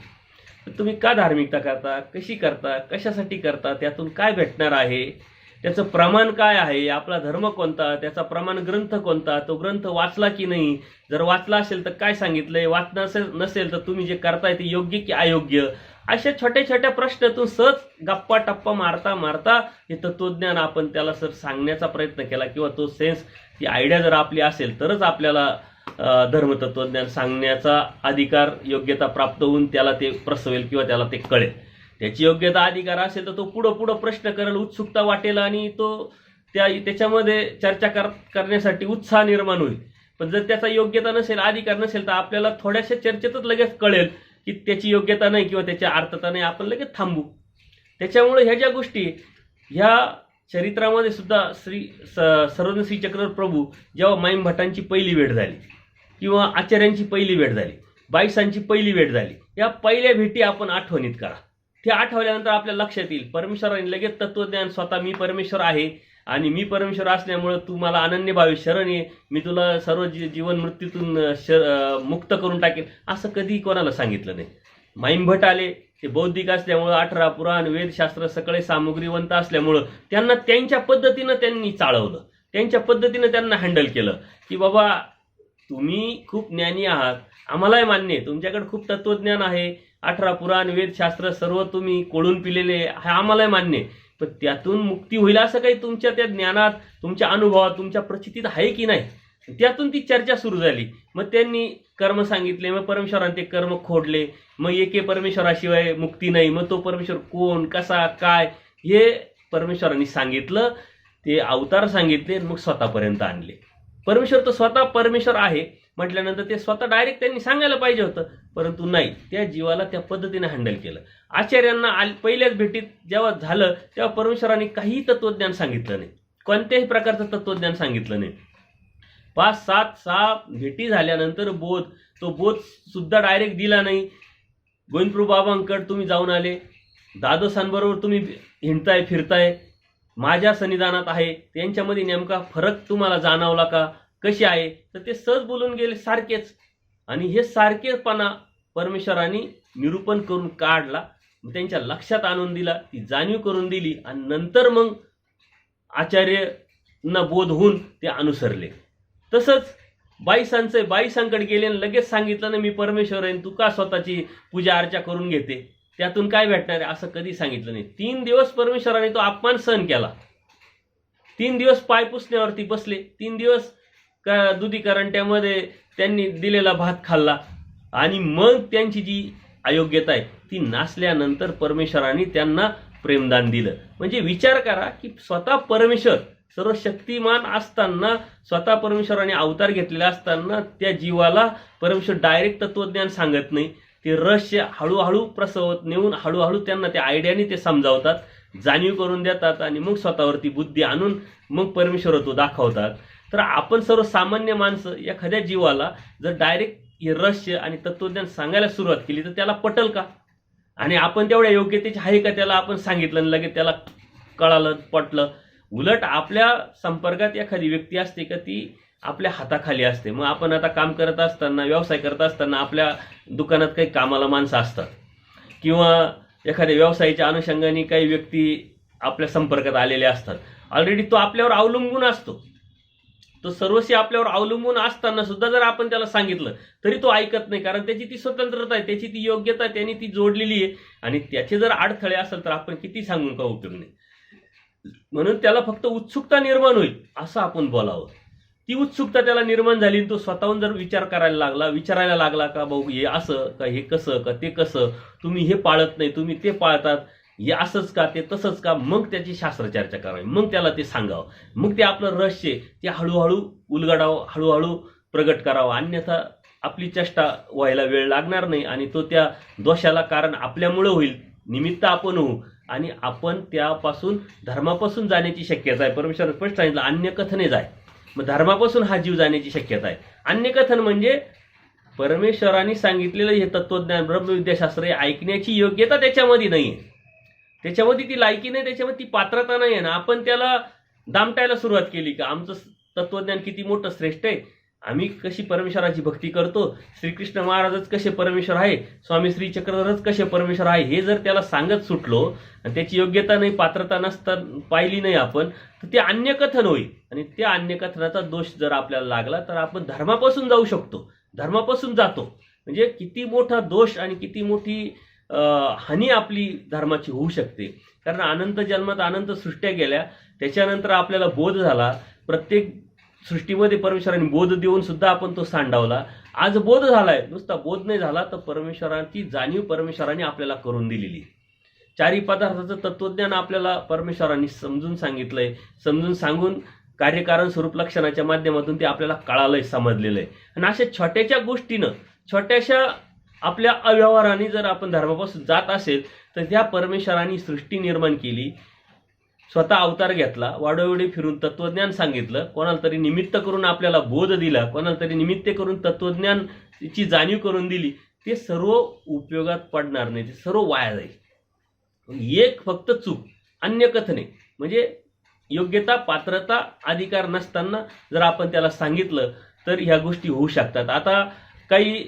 A: तुम्ही का धार्मिकता करता, कशी करता, कशासाठी करता, त्यातून काय भेटणार आहे, त्याचं प्रमाण काय आहे, आपला धर्म कोणता, त्याचा प्रमाण ग्रंथ कोणता, तो ग्रंथ वाचला की नाही, जर वाचला असेल तर काय सांगितलंय, वाचणं नसेल तर तुम्ही जे करताय ते योग्य की अयोग्य, अशा छोट्या छोट्या प्रश्नातून सहज गप्पा टप्पा मारता मारता हे तत्वज्ञान आपण त्याला सर सांगण्याचा प्रयत्न केला किंवा तो सेन्स, ती आयडिया जर आपली असेल तरच आपल्याला धर्मतत्वज्ञान सांगण्याचा अधिकार, योग्यता प्राप्त होऊन त्याला ते प्रसवेल किंवा त्याला ते कळेल. त्याची योग्यता अधिकार असेल तर तो पुढं प्रश्न करेल, उत्सुकता वाटेल आणि तो त्याच्यामध्ये चर्चा करण्यासाठी उत्साह निर्माण होईल. पण जर त्याचा योग्यता नसेल, अधिकार नसेल तर आपल्याला थोड्याशा चर्चेतच लगेच कळेल की त्याची योग्यता नाही किंवा त्याच्या अर्थता नाही, आपण लगेच थांबू. त्याच्यामुळे ह्या ज्या गोष्टी ह्या चरित्रामध्ये सुद्धा सर्वज्ञ श्री चक्रधर प्रभू जेव्हा माईम भटांची पहिली भेट झाली किंवा आचार्यांची पहिली भेट झाली, बाईसांची पहिली भेट झाली, या पहिल्या भेटी आपण आठवणीत करा. ते आठवल्यानंतर आपल्या लक्षात येईल मुख्यमंत्री लगेच तत्वज्ञान स्वतः मी परमेश्वर आहे आणि मी परमेश्वर असल्यामुळे तू मला अनन्य भावे शरण ये, मी तुला सर्व जीवन मृत्यूतून मुक्त करून टाकेल, असं कधी कोणाला सांगितलं नाही. माईम भट आले, ते बौद्धिक असल्यामुळं 18 पुराण वेदशास्त्र सगळे सामुग्रीवंत असल्यामुळं त्यांना त्यांच्या पद्धतीनं त्यांनी चाळवलं, त्यांच्या पद्धतीनं त्यांना हँडल केलं की बाबा तुम्ही खूप ज्ञानी आहात, आम्हालाही मान्य आहे, तुमच्याकडे खूप तत्वज्ञान आहे, 18 पुराण वेदशास्त्र सर्व तुम्ही कोळून पिलेले हे आम्हालाही मान्य आहे, पण त्यातून मुक्ती होईल असं काही तुमच्या त्या ज्ञानात, तुमच्या अनुभवात, तुमच्या प्रचितीत आहे की नाही. त्यातून ती चर्चा सुरू झाली. मग त्यांनी कर्म सांगितले, मग परमेश्वराने ते कर्म खोडले, मग एके परमेश्वराशिवाय मुक्ती नाही, मग तो परमेश्वर कोण, कसा, काय हे परमेश्वरांनी सांगितलं, ते अवतार सांगितले, मग स्वतःपर्यंत आणले. परमेश्वर तो स्वतः परमेश्वर आहे म्हटल्यानंतर ते स्वतः डायरेक्ट त्यांनी सांगायला पाहिजे होतं, परंतु नाही, त्या जीवाला त्या पद्धतीने हँडल केलं. आचार्यांना पहिल्याच भेटीत जेव्हा झालं तेव्हा परमेश्वरांनी काही तत्वज्ञान सांगितलं नाही, कोणत्याही प्रकारचं तत्वज्ञान सांगितलं नाही. 5, 7, 6 भेटी झाल्यानंतर तो बोध सुद्धा डायरेक्ट दिला नाही. गोविंदप्रभू बाबांकडे तुम्ही जाऊन आले, दादोसांबरोबर तुम्ही हिंडताय फिरताय, माझ्या सन्निधानात आहे, त्यांच्यामध्ये नेमका फरक तुम्हाला जाणवला का, कशी आहे, तर ते सहज बोलून गेले सारखेच. आणि हे सारखेपणा परमेश्वरांनी निरूपण करून काढला, त्यांच्या लक्षात आणून दिला, ती जाणीव करून दिली आणि नंतर मग आचार्यांना बोध होऊन ते अनुसरले. तसंच बाईसांकडे गेले आणि लगेच सांगितलं ना मी परमेश्वर आहे, तू का स्वतःची पूजा अर्चा करून घेते, त्यातून काय भेटणार आहे, असं कधी सांगितलं नाही. 3 दिवस परमेश्वराने तो अपमान सहन केला. 3 दिवस पाय पुसण्यावरती बसले, 3 दिवस दुधी करंट्यामध्ये त्यांनी दिलेला भात खाल्ला आणि मग त्यांची जी अयोग्यता आहे ती नासल्यानंतर परमेश्वराने त्यांना प्रेमदान दिलं. म्हणजे विचार करा की स्वतः परमेश्वर सर्व शक्तिमान असताना, स्वतः परमेश्वराने अवतार घेतलेला असताना त्या जीवाला परमेश्वर डायरेक्ट तत्वज्ञान सांगत नाही, ते रहस्य हळूहळू प्रसवत नेऊन हळूहळू त्यांना त्या आयडियाने ते समजावतात, जाणीव करून देतात आणि मग स्वतःवरती बुद्धी आणून मग परमेश्वरत्व दाखवतात. तर आपण सर्व सामान्य माणसं एखाद्या जीवाला जर डायरेक्ट हे रहस्य आणि तत्वज्ञान सांगायला सुरुवात केली तर त्याला पटल का, आणि आपण तेवढ्या योग्यतेचे आहे का त्याला आपण सांगितलं आणि लगेच त्याला कळालं, पटलं. उलट आपल्या संपर्कात एखादी व्यक्ती असते का ती आपल्या हाताखाली असते. मग आपण आता काम करत असताना, व्यवसाय करत असताना आपल्या दुकानात काही कामाला माणसं असतात किंवा एखाद्या व्यवसायाच्या अनुषंगाने काही व्यक्ती आपल्या संपर्कात आलेले असतात. ऑलरेडी तो आपल्यावर अवलंबून असतो, तो सर्वस्वी आपल्यावर अवलंबून असताना सुद्धा जर आपण त्याला सांगितलं तरी तो ऐकत नाही, कारण त्याची ती स्वतंत्रता आहे, त्याची ती योग्यता आहे, त्यांनी ती जोडलेली आहे. आणि त्याचे जर अडथळे असेल तर आपण किती सांगून का उपयोग नाही. म्हणून त्याला फक्त उत्सुकता निर्माण होईल असं आपण बोलावं. ती उत्सुकता त्याला निर्माण झाली, तो स्वतःहून जर विचार करायला लागला, विचारायला लागला का भाऊ हे असं का, हे कसं का, ते कसं, तुम्ही हे पाळत नाही, तुम्ही ते पाळतात, हे असंच का, ते तसंच का, मग त्याची शास्त्रचर्चा करावी, मग त्याला ते सांगावं, मग ते आपलं रहस्य ते हळूहळू उलगडावं, हळूहळू प्रगट करावं. अन्यथा आपली चेष्टा व्हायला वेळ लागणार नाही आणि तो त्या दोषाला कारण आपल्यामुळं होईल, निमित्त आपण होऊ आणि आपण त्यापासून धर्मापासून जाण्याची शक्यता आहे. परमेश्वराने स्पष्ट सांगितलं अन्य कथने जाय, मग धर्मापासून हा जीव जाण्याची शक्यता आहे. अन्य कथन म्हणजे परमेश्वरांनी सांगितलेलं हे तत्वज्ञान ब्रह्मविद्याशास्त्र हे ऐकण्याची योग्यता त्याच्यामध्ये नाही आहे, त्याच्यामध्ये ती लायकी नाही, त्याच्यामध्ये ती पात्रता नाही आहे ना. आपण त्याला दामटायला सुरुवात केली का आमचं तत्वज्ञान किती मोठं श्रेष्ठ आहे, आम्ही कशी परमेश्वराची भक्ती करतो, श्रीकृष्ण महाराजच कसे परमेश्वर आहे, स्वामी श्री चक्रधरच कसे परमेश्वर आहे, हे जर त्याला सांगत सुटलो आणि त्याची योग्यता नाही, पात्रता नसता पाहिली नाही आपण, तर ते अन्यकथन होईल. आणि त्या अन्यकथनाचा दोष जर आपल्याला लागला तर आपण धर्मापासून जाऊ शकतो, धर्मापासून जातो. म्हणजे किती मोठा दोष आणि किती मोठी हानी आपली धर्माची होऊ शकते. कारण अनंत जन्मात अनंत सृष्ट्या गेल्या, त्याच्यानंतर आपल्याला बोध झाला, प्रत्येक सृष्टीमध्ये परमेश्वराने बोध देऊन सुद्धा आपण तो सांडावला. आज बोध झालाय, नुसता बोध नाही झाला तर परमेश्वराची जाणीव परमेश्वराने आपल्याला करून दिलेली. चारी पदार्थाचं तत्वज्ञान आपल्याला परमेश्वरांनी समजून सांगितलंय, समजून सांगून कार्यकारण स्वरूप लक्षणाच्या माध्यमातून ते आपल्याला कळालंय, समजलेलं आहे. आणि अशा छोट्याशा गोष्टीनं, छोट्याशा आपल्या अव्यवहाराने जर आपण धर्मापासून जात असेल तर त्या परमेश्वरांनी सृष्टी निर्माण केली, स्वतः अवतार घेतला, वाडोवेडी फिरून तत्वज्ञान सांगितलं, कोणाला तरी निमित्त करून आपल्याला बोध दिला, कोणाला तरी निमित्त करून तत्वज्ञानची जाणीव करून दिली, ते सर्व उपयोगात पडणार नाही, ते सर्व वाया जाईल. एक फक्त चूक, अन्य कथने, म्हणजे योग्यता, पात्रता, अधिकार नसताना जर आपण त्याला सांगितलं तर ह्या गोष्टी होऊ शकतात. आता काही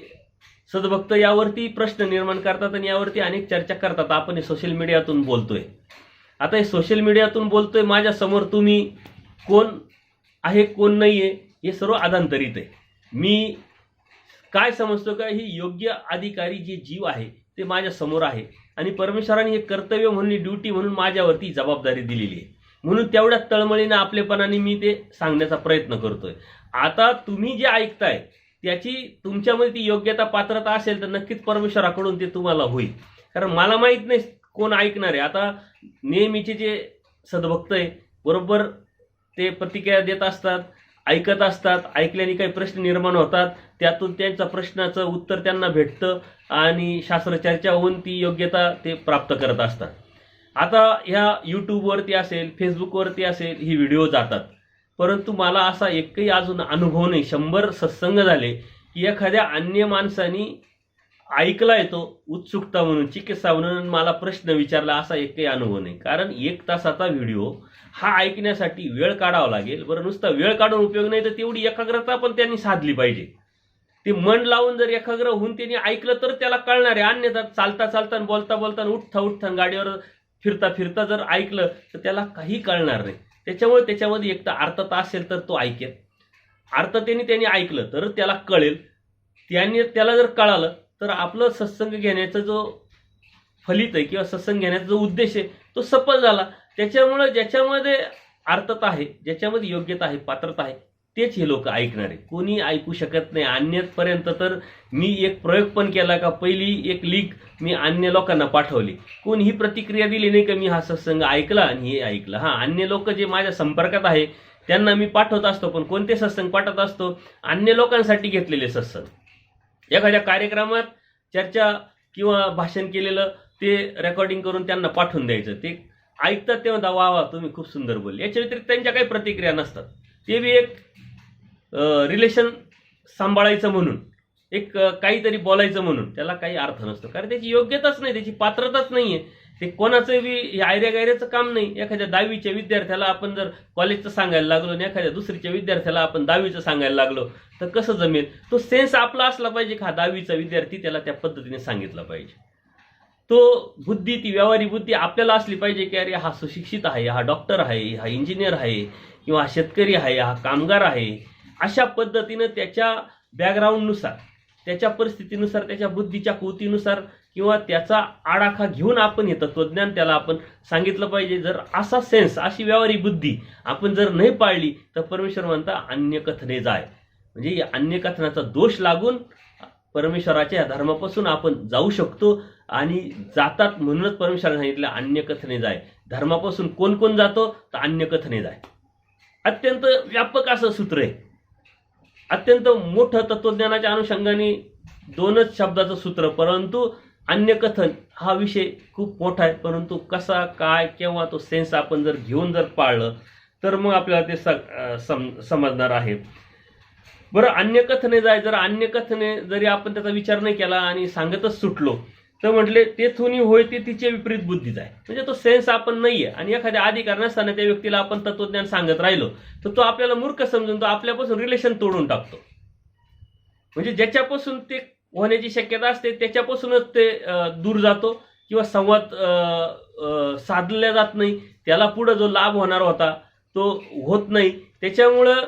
A: सद्भक्त यावरती प्रश्न निर्माण करतात आणि यावरती अनेक चर्चा करतात. आपण हे सोशल मीडियातून बोलतोय, आता हे सोशल मीडियातून बोलतोय, माझ्या समोर तुम्ही कोण आहे कोण नाही आहे हे सर्व अधांतरित आहे. मी काय समजतो का, ही योग्य अधिकारी जे जीव आहे ते माझ्या समोर आहे आणि परमेश्वराने हे कर्तव्य म्हणून, ड्युटी म्हणून माझ्यावरती जबाबदारी दिलेली आहे. म्हणून तेवढ्या तळमळीनं आपलेपणाने मी ते सांगण्याचा प्रयत्न करतोय. आता तुम्ही जे ऐकताय त्याची तुमच्यामध्ये ती योग्यता, पात्रता असेल तर नक्कीच परमेश्वराकडून ते तुम्हाला होईल. कारण मला माहीत नाही कोण ऐकणार आहे. आता नेहमीचे जे सद्भक्त आहे बरोबर ते प्रतिक्रिया देत असतात, ऐकत असतात, ऐकल्याने काही प्रश्न निर्माण होतात, त्यातून त्यांच्या प्रश्नाचं उत्तर त्यांना भेटतं आणि शास्त्रचर्चा होऊन ती योग्यता ते प्राप्त करत असतात. आता ह्या यूट्यूबवरती असेल, फेसबुकवरती असेल, ही व्हिडिओ जातात, परंतु मला असा एकही अजून अनुभव नाही, 100 सत्संग झाले की एखाद्या अन्य माणसाने ऐकलाय तो उत्सुकता म्हणून, चिकित्सा म्हणून मला प्रश्न विचारला, असा एकही अनुभव नाही. कारण 1 तासाचा व्हिडिओ हा ऐकण्यासाठी वेळ काढावा लागेल. बरं, नुसता वेळ काढून उपयोग नाही, तर तेवढी एकाग्रता पण त्यांनी साधली पाहिजे. ते मन लावून जर एकाग्र होऊन त्यांनी ऐकलं तर त्याला कळणार आहे. अन्यथा चालता चालता, बोलता बोलता, उठता उठता, गाडीवर फिरता फिरता जर ऐकलं तर त्याला काही कळणार नाही. त्याच्यामुळे त्याच्यामध्ये एक तर अर्थता असेल तर तो ऐकेल, अर्थतेने त्यांनी ऐकलं तर त्याला कळेल, त्याला जर कळालं तर आपलं सत्संग घेण्याचा जो फलित आहे किंवा सत्संग घेण्याचा जो उद्देश आहे तो सफल झाला. त्याच्यामुळे ज्याच्यामध्ये अर्थता आहे, ज्याच्यामध्ये योग्यता आहे, पात्रता आहे, तेच हे लोक ऐकणार आहे. कोणी ऐकू शकत नाही. अन्यपर्यंत तर मी एक प्रयोग पण केला का, पहिली एक लिंक मी अन्य लोकांना पाठवली, कोणीही प्रतिक्रिया दिली नाही का मी हा सत्संग ऐकला आणि हे ऐकलं. अन्य लोक जे माझ्या संपर्कात आहे त्यांना मी पाठवत असतो, पण कोणते सत्संग पाठवत असतो, अन्य लोकांसाठी घेतलेले सत्संग. एखाद्या कार्यक्रमात चर्चा किंवा भाषण केलेलं ते रेकॉर्डिंग करून त्यांना पाठवून द्यायचं. ते ऐकतात तेव्हा वा वा तुम्ही खूप सुंदर बोलले, याच्या व्यतिरिक्त त्यांच्या काही प्रतिक्रिया नसतात. ते बी एक रिलेशन सांभाळायचं म्हणून, एक काहीतरी बोलायचं म्हणून, त्याला काही अर्थ नसतो. कारण त्याची योग्यताच नाही, त्याची पात्रताच नाही आहे. ते कोणाचं बी आयऱ्या गायऱ्याचं काम नाही. एखाद्या 10वीच्या विद्यार्थ्याला आपण जर कॉलेजचं सांगायला लागलो आणि एखाद्या दुसरीच्या विद्यार्थ्याला आपण 10वीचं सांगायला लागलो तर कसं जमेल? तो सेन्स आपला असला पाहिजे की हा 10वीचा विद्यार्थी, त्याला त्या पद्धतीने सांगितलं पाहिजे. तो बुद्धी, ती व्यावहारिक बुद्धी आपल्याला असली पाहिजे की अरे हा सुशिक्षित आहे, हा डॉक्टर आहे, हा इंजिनियर आहे, किंवा हा शेतकरी आहे, हा कामगार आहे. अशा पद्धतीनं त्याच्या बॅकग्राऊंडनुसार, त्याच्या परिस्थितीनुसार, त्याच्या बुद्धीच्या कृतीनुसार किंवा त्याचा आडाखा घेऊन आपण हे तत्वज्ञान त्याला आपण सांगितलं पाहिजे. जर असा सेन्स, अशी व्यावहारिक बुद्धी आपण जर नाही पाळली तर परमेश्वर म्हणता अन्य कथने जाय. म्हणजे या अन्य कथनाचा दोष लागून परमेश्वराच्या धर्मापासून आपण जाऊ शकतो आणि जातात. म्हणूनच परमेश्वराने सांगितलं अन्य कथने जाय. धर्मापासून कोण कोण जातो तर अन्य कथने जाय. अत्यंत व्यापक असं सूत्र आहे, अत्यंत मोठं तत्वज्ञानाच्या अनुषंगाने 2च शब्दाचं सूत्र. परंतु अन्य कथन हा विषय खूप मोठा आहे. परंतु कसा, काय, केव्हा तो सेन्स आपण जर घेऊन जर पाळलं तर मग आपल्याला ते समजणार आहे. बरं, अन्य कथने जर अन्य कथने जरी आपण त्याचा विचार नाही केला आणि सांगतच सुटलो तर म्हटले तेथून होय ते तिचे विपरीत बुद्धीच आहे. म्हणजे तो सेन्स आपण नाहीये आणि एखाद्या अधिकार नसताना त्या व्यक्तीला आपण तत्वज्ञान सांगत राहिलो तर तो आपल्याला मूर्ख समजून तो आपल्यापासून रिलेशन तोडून टाकतो. म्हणजे ज्याच्यापासून ते होण्याची शक्यता असते त्याच्यापासूनच ते दूर जातो किंवा संवाद साधला जात नाही. त्याला पुढे जो लाभ होणार होता तो होत नाही. त्याच्यामुळं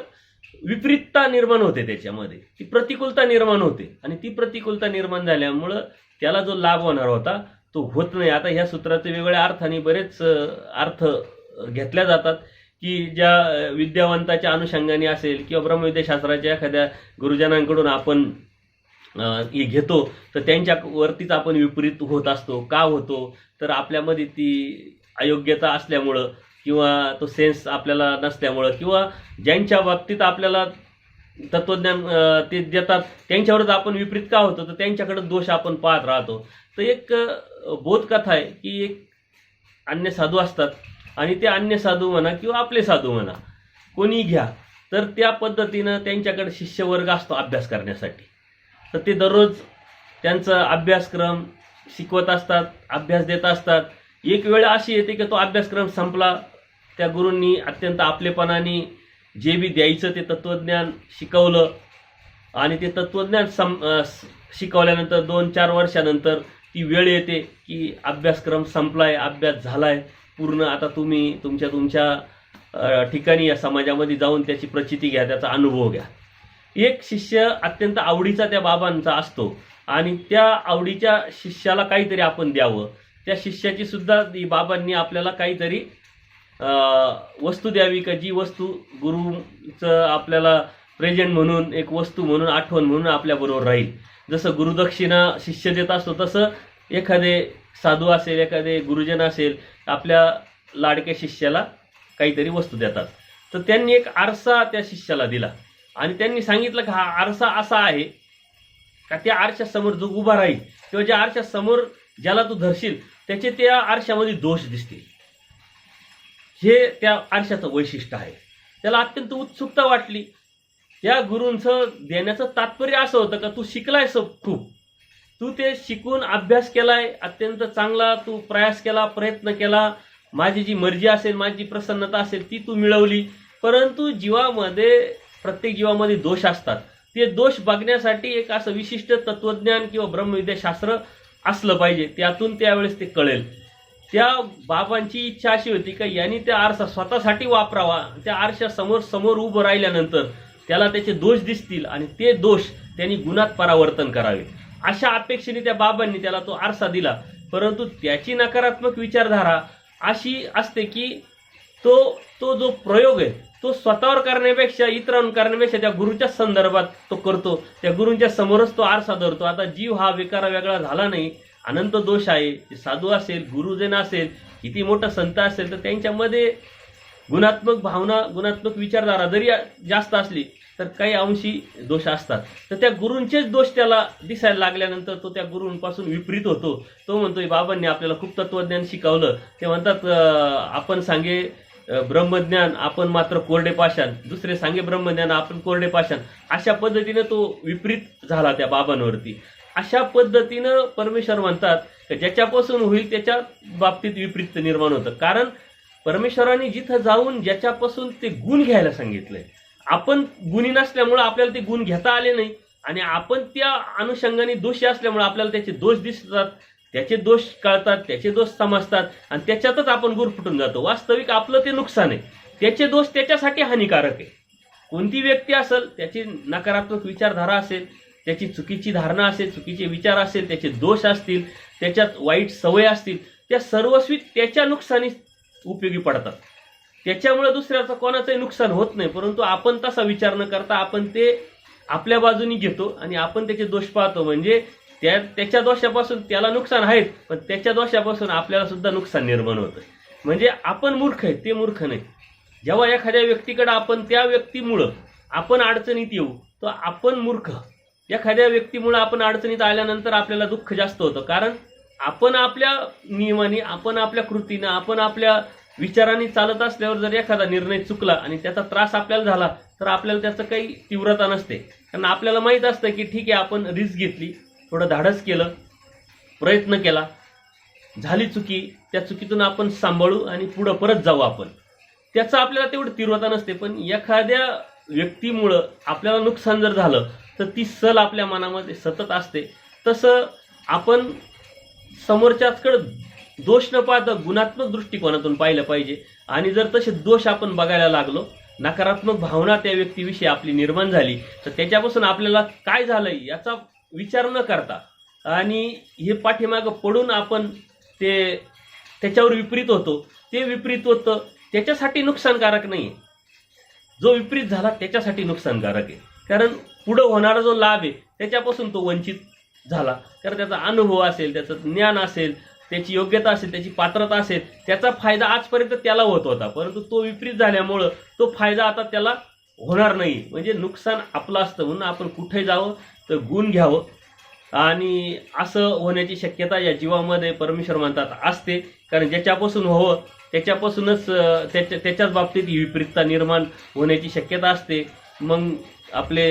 A: विपरीतता निर्माण होते, त्याच्यामध्ये ती प्रतिकूलता निर्माण होते आणि ती प्रतिकूलता निर्माण झाल्यामुळं त्याला जो लाभ होणार होता तो होत नाही. आता ह्या सूत्राचे वेगवेगळ्या अर्थाने बरेच अर्थ घेतल्या जातात की ज्या विद्यावंताच्या अनुषंगाने असेल किंवा ब्रह्मविद्याशास्त्राच्या एखाद्या गुरुजनांकडून आपण हे घेतो तर त्यांच्यावरतीच आपण विपरीत होत असतो. का होतो तर आपल्यामध्ये ती अयोग्यता असल्यामुळं किंवा तो सेन्स आपल्याला नसल्यामुळं किंवा ज्यांच्या बाबतीत आपल्याला तत्वज्ञान ते देतात त्यांच्यावरच आपण विपरीत का होतो तर त्यांच्याकडे दोष आपण पाहत राहतो. तर एक बोधकथा आहे की एक अन्य साधू असतात आणि ते अन्य साधू म्हणा किंवा आपले साधू म्हणा कोणी घ्या तर त्या पद्धतीनं त्यांच्याकडे शिष्यवर्ग असतो अभ्यास करण्यासाठी. तर ते दररोज त्यांचा अभ्यासक्रम शिकवत असतात, अभ्यास देत असतात. एक वेळ अशी येते की तो अभ्यासक्रम संपला, त्या गुरूंनी अत्यंत आपलेपणाने जे बी द्यायचं ते तत्वज्ञान शिकवलं आणि ते तत्वज्ञान शिकवल्यानंतर 2-4 वर्षानंतर ती वेळ येते की अभ्यासक्रम संपलाय, अभ्यास झालाय पूर्ण, आता तुम्ही तुमच्या ठिकाणी या समाजामध्ये जाऊन त्याची प्रचिती घ्या, त्याचा अनुभव घ्या. एक शिष्य अत्यंत आवडीचा त्या बाबांचा असतो आणि त्या आवडीच्या शिष्याला काहीतरी आपण द्यावं. त्या शिष्याची सुद्धा बाबांनी आपल्याला काहीतरी वस्तू द्यावी का जी वस्तू गुरुचं आपल्याला प्रेझेंट म्हणून, एक वस्तू म्हणून, आठवण म्हणून आपल्याबरोबर राहील. जसं गुरुदक्षिणा शिष्य देत असतो तसं एखादे साधू असेल, एखादे गुरुजन असेल, आपल्या लाडक्या शिष्याला काहीतरी वस्तू देतात. तर त्यांनी एक आरसा त्या शिष्याला दिला आणि त्यांनी सांगितलं की हा आरसा असा आहे का त्या आरशासमोर जो उभा राहील किंवा ज्या आरशासमोर ज्याला तू धरशील त्याचे त्या आरशामध्ये दोष दिसतील. हे त्या आरशाचं वैशिष्ट्य आहे. त्याला अत्यंत उत्सुकता वाटली. त्या गुरूंचं देण्याचं तात्पर्य असं होतं का तू शिकलाय खूप, तू ते शिकून अभ्यास केलाय अत्यंत चांगला, तू प्रयास केला, प्रयत्न केला, माझी जी मर्जी असेल, माझी प्रसन्नता असेल ती तू मिळवली, परंतु प्रत्येक जीवामध्ये दोष असतात. ते दोष बघण्यासाठी एक असं विशिष्ट तत्वज्ञान किंवा ब्रह्मविद्याशास्त्र असलं पाहिजे, त्यातून त्यावेळेस ते कळेल. त्या बाबांची इच्छा अशी होती का यांनी त्या आरसा स्वतःसाठी वापरावा. त्या आरशासमोर उभं राहिल्यानंतर त्याला त्याचे दोष दिसतील आणि ते दोष त्यांनी गुणात परावर्तन करावे, अशा अपेक्षेने त्या बाबांनी त्याला तो आरसा दिला. परंतु त्याची नकारात्मक विचारधारा अशी असते की तो जो प्रयोग आहे तो स्वतःवर करण्यापेक्षा, इतरांवर करण्यापेक्षा त्या गुरुच्या संदर्भात तो करतो. त्या गुरूंच्या समोरच तो आरसा धरतो. आता जीव हा विकारा वेगळा झाला नाही, अनंत दोष आहे. साधू असेल, गुरुजन असेल, किती मोठा संत असेल तर त्यांच्यामध्ये गुणात्मक भावना, गुणात्मक विचारधारा जरी जास्त असली तर काही अंशी दोष असतात. तर त्या गुरूंचेच दोष त्याला दिसायला लागल्यानंतर तो त्या गुरूंपासून विपरीत होतो. तो म्हणतोय बाबांनी आपल्याला खूप तत्वज्ञान शिकवलं. ते म्हणतात आपण सांगे ब्रह्मज्ञान, आपण मात्र कोरडे पाषाण. दुसरे सांगे ब्रह्मज्ञान, आपण कोरडे पाषाण. अशा पद्धतीने तो विपरीत झाला त्या बाबांवरती. अशा पद्धतीनं परमेश्वर म्हणतात की ज्याच्यापासून होईल त्याच्या बाबतीत विपरीत निर्माण होतं. कारण परमेश्वराने जिथं जाऊन ज्याच्यापासून ते गुण घ्यायला सांगितलंय, आपण गुणी नसल्यामुळं आपल्याला ते गुण घेता आले नाही आणि आपण त्या अनुषंगाने दोषी असल्यामुळे आपल्याला त्याचे दोष दिसतात, त्याचे दोष कळतात, त्याचे दोष समजतात आणि त्याच्यातच आपण गुरफटून जातो. वास्तविक आपलं ते नुकसान आहे, त्याचे दोष त्याच्यासाठी हानिकारक आहे. कोणती व्यक्ती असेल, त्याची नकारात्मक विचारधारा असेल, त्याची चुकीची धारणा असेल, चुकीचे विचार असेल, त्याचे दोष असतील, त्याच्यात वाईट सवय असतील, त्या सर्वस्वी त्याच्या नुकसानी उपयोगी पडतात. त्याच्यामुळे दुसऱ्याचं कोणाचंही नुकसान होत नाही. परंतु आपण तसा विचार न करता आपण ते आपल्या बाजूनी घेतो आणि आपण त्याचे दोष पाहतो. म्हणजे त्याच्या दोषापासून त्याला नुकसान आहेत, पण त्याच्या दोषापासून आपल्याला सुद्धा नुकसान निर्माण होतं. म्हणजे आपण मूर्ख आहे, ते मूर्ख नाही. जेव्हा एखाद्या व्यक्तीकडे आपण त्या व्यक्तीमुळं आपण अडचणीत येऊ तर आपण मूर्ख. एखाद्या व्यक्तीमुळं आपण अडचणीत आल्यानंतर आपल्याला दुःख जास्त होतं. कारण आपण आपल्या नियमाने, आपण आपल्या कृतीनं, आपण आपल्या विचारांनी चालत असल्यावर जर एखादा निर्णय चुकला आणि त्याचा त्रास आपल्याला झाला तर आपल्याला त्याचं काही तीव्रता नसते. कारण आपल्याला माहीत असतं की ठीक आहे, आपण रिस्क घेतली, थोडं धाडस केलं, प्रयत्न केला, झाली चुकी, त्या चुकीतून आपण सांभाळू आणि पुढं परत जाऊ आपण. त्याचं आपल्याला तेवढी तीव्रता नसते. पण एखाद्या व्यक्तीमुळं आपल्याला नुकसान जर झालं तर ती सल आपल्या मनामध्ये सतत असते. तसं आपण समोरच्याचकडे दोष न पाहता गुणात्मक दृष्टिकोनातून पाहिलं पाहिजे. आणि जर तसे दोष आपण बघायला लागलो, नकारात्मक भावना त्या व्यक्तीविषयी आपली निर्माण झाली, तर त्याच्यापासून आपल्याला काय झालंय याचा विचार न करता आणि हे पाठीमागं पडून आपण त्याच्यावर विपरीत होतो, ते विपरीत होतं त्याच्यासाठी नुकसानकारक नाही. जो विपरीत झाला त्याच्यासाठी नुकसानकारक आहे. कारण पुढं होणारा जो लाभ आहे त्याच्यापासून तो वंचित झाला. कारण त्याचा अनुभव असेल, त्याचं ज्ञान असेल, त्याची योग्यता असेल, त्याची पात्रता असेल, त्याचा फायदा आजपर्यंत त्याला होत होता. परंतु तो विपरीत झाल्यामुळं तो फायदा आता त्याला होणार नाही. म्हणजे नुकसान आपलं असतं. म्हणून आपण कुठे जावं तर गुण घ्यावं. आणि असं होण्याची शक्यता या जीवामध्ये परमेश्वर म्हणतात असते. कारण ज्याच्यापासून व्हावं त्याच्यापासूनच त्याच्याच बाबतीत ही विपरीतता निर्माण होण्याची शक्यता असते. मग आपले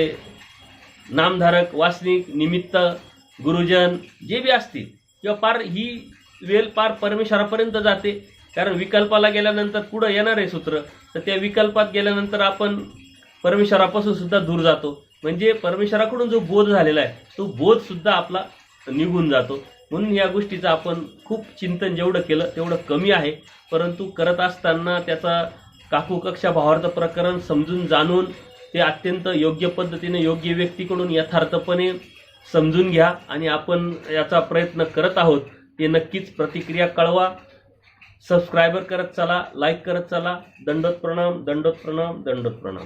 A: नामधारक, वासनिक, निमित्त, गुरुजन जे बी असतील किंवा पार ही वेल पार परमेश्वरापर्यंत जाते. कारण विकल्पाला गेल्यानंतर पुढं येणार आहे सूत्र, तर त्या विकल्पात गेल्यानंतर आपण परमेश्वरापासून सुद्धा दूर जातो. म्हणजे परमेश्वराकडून जो बोध झालेला आहे तो बोध सुद्धा आपला निघून जातो. म्हणून या गोष्टीचं आपण खूप चिंतन जेवढं केलं तेवढं कमी आहे. परंतु करत असताना त्याचा काकूकक्षा भावार्थ प्रकरण समजून जाणून ते अत्यंत योग्य पद्धतीने योग्य व्यक्तीकडून यथार्थपणे समजून घ्या. आणि आपण याचा प्रयत्न करत आहोत ते नक्कीच प्रतिक्रिया कळवा. सबस्क्रायबर करत चला, लाईक करत चला. दंडोत प्रणाम, दंडोत प्रणाम, दंडोत प्रणाम.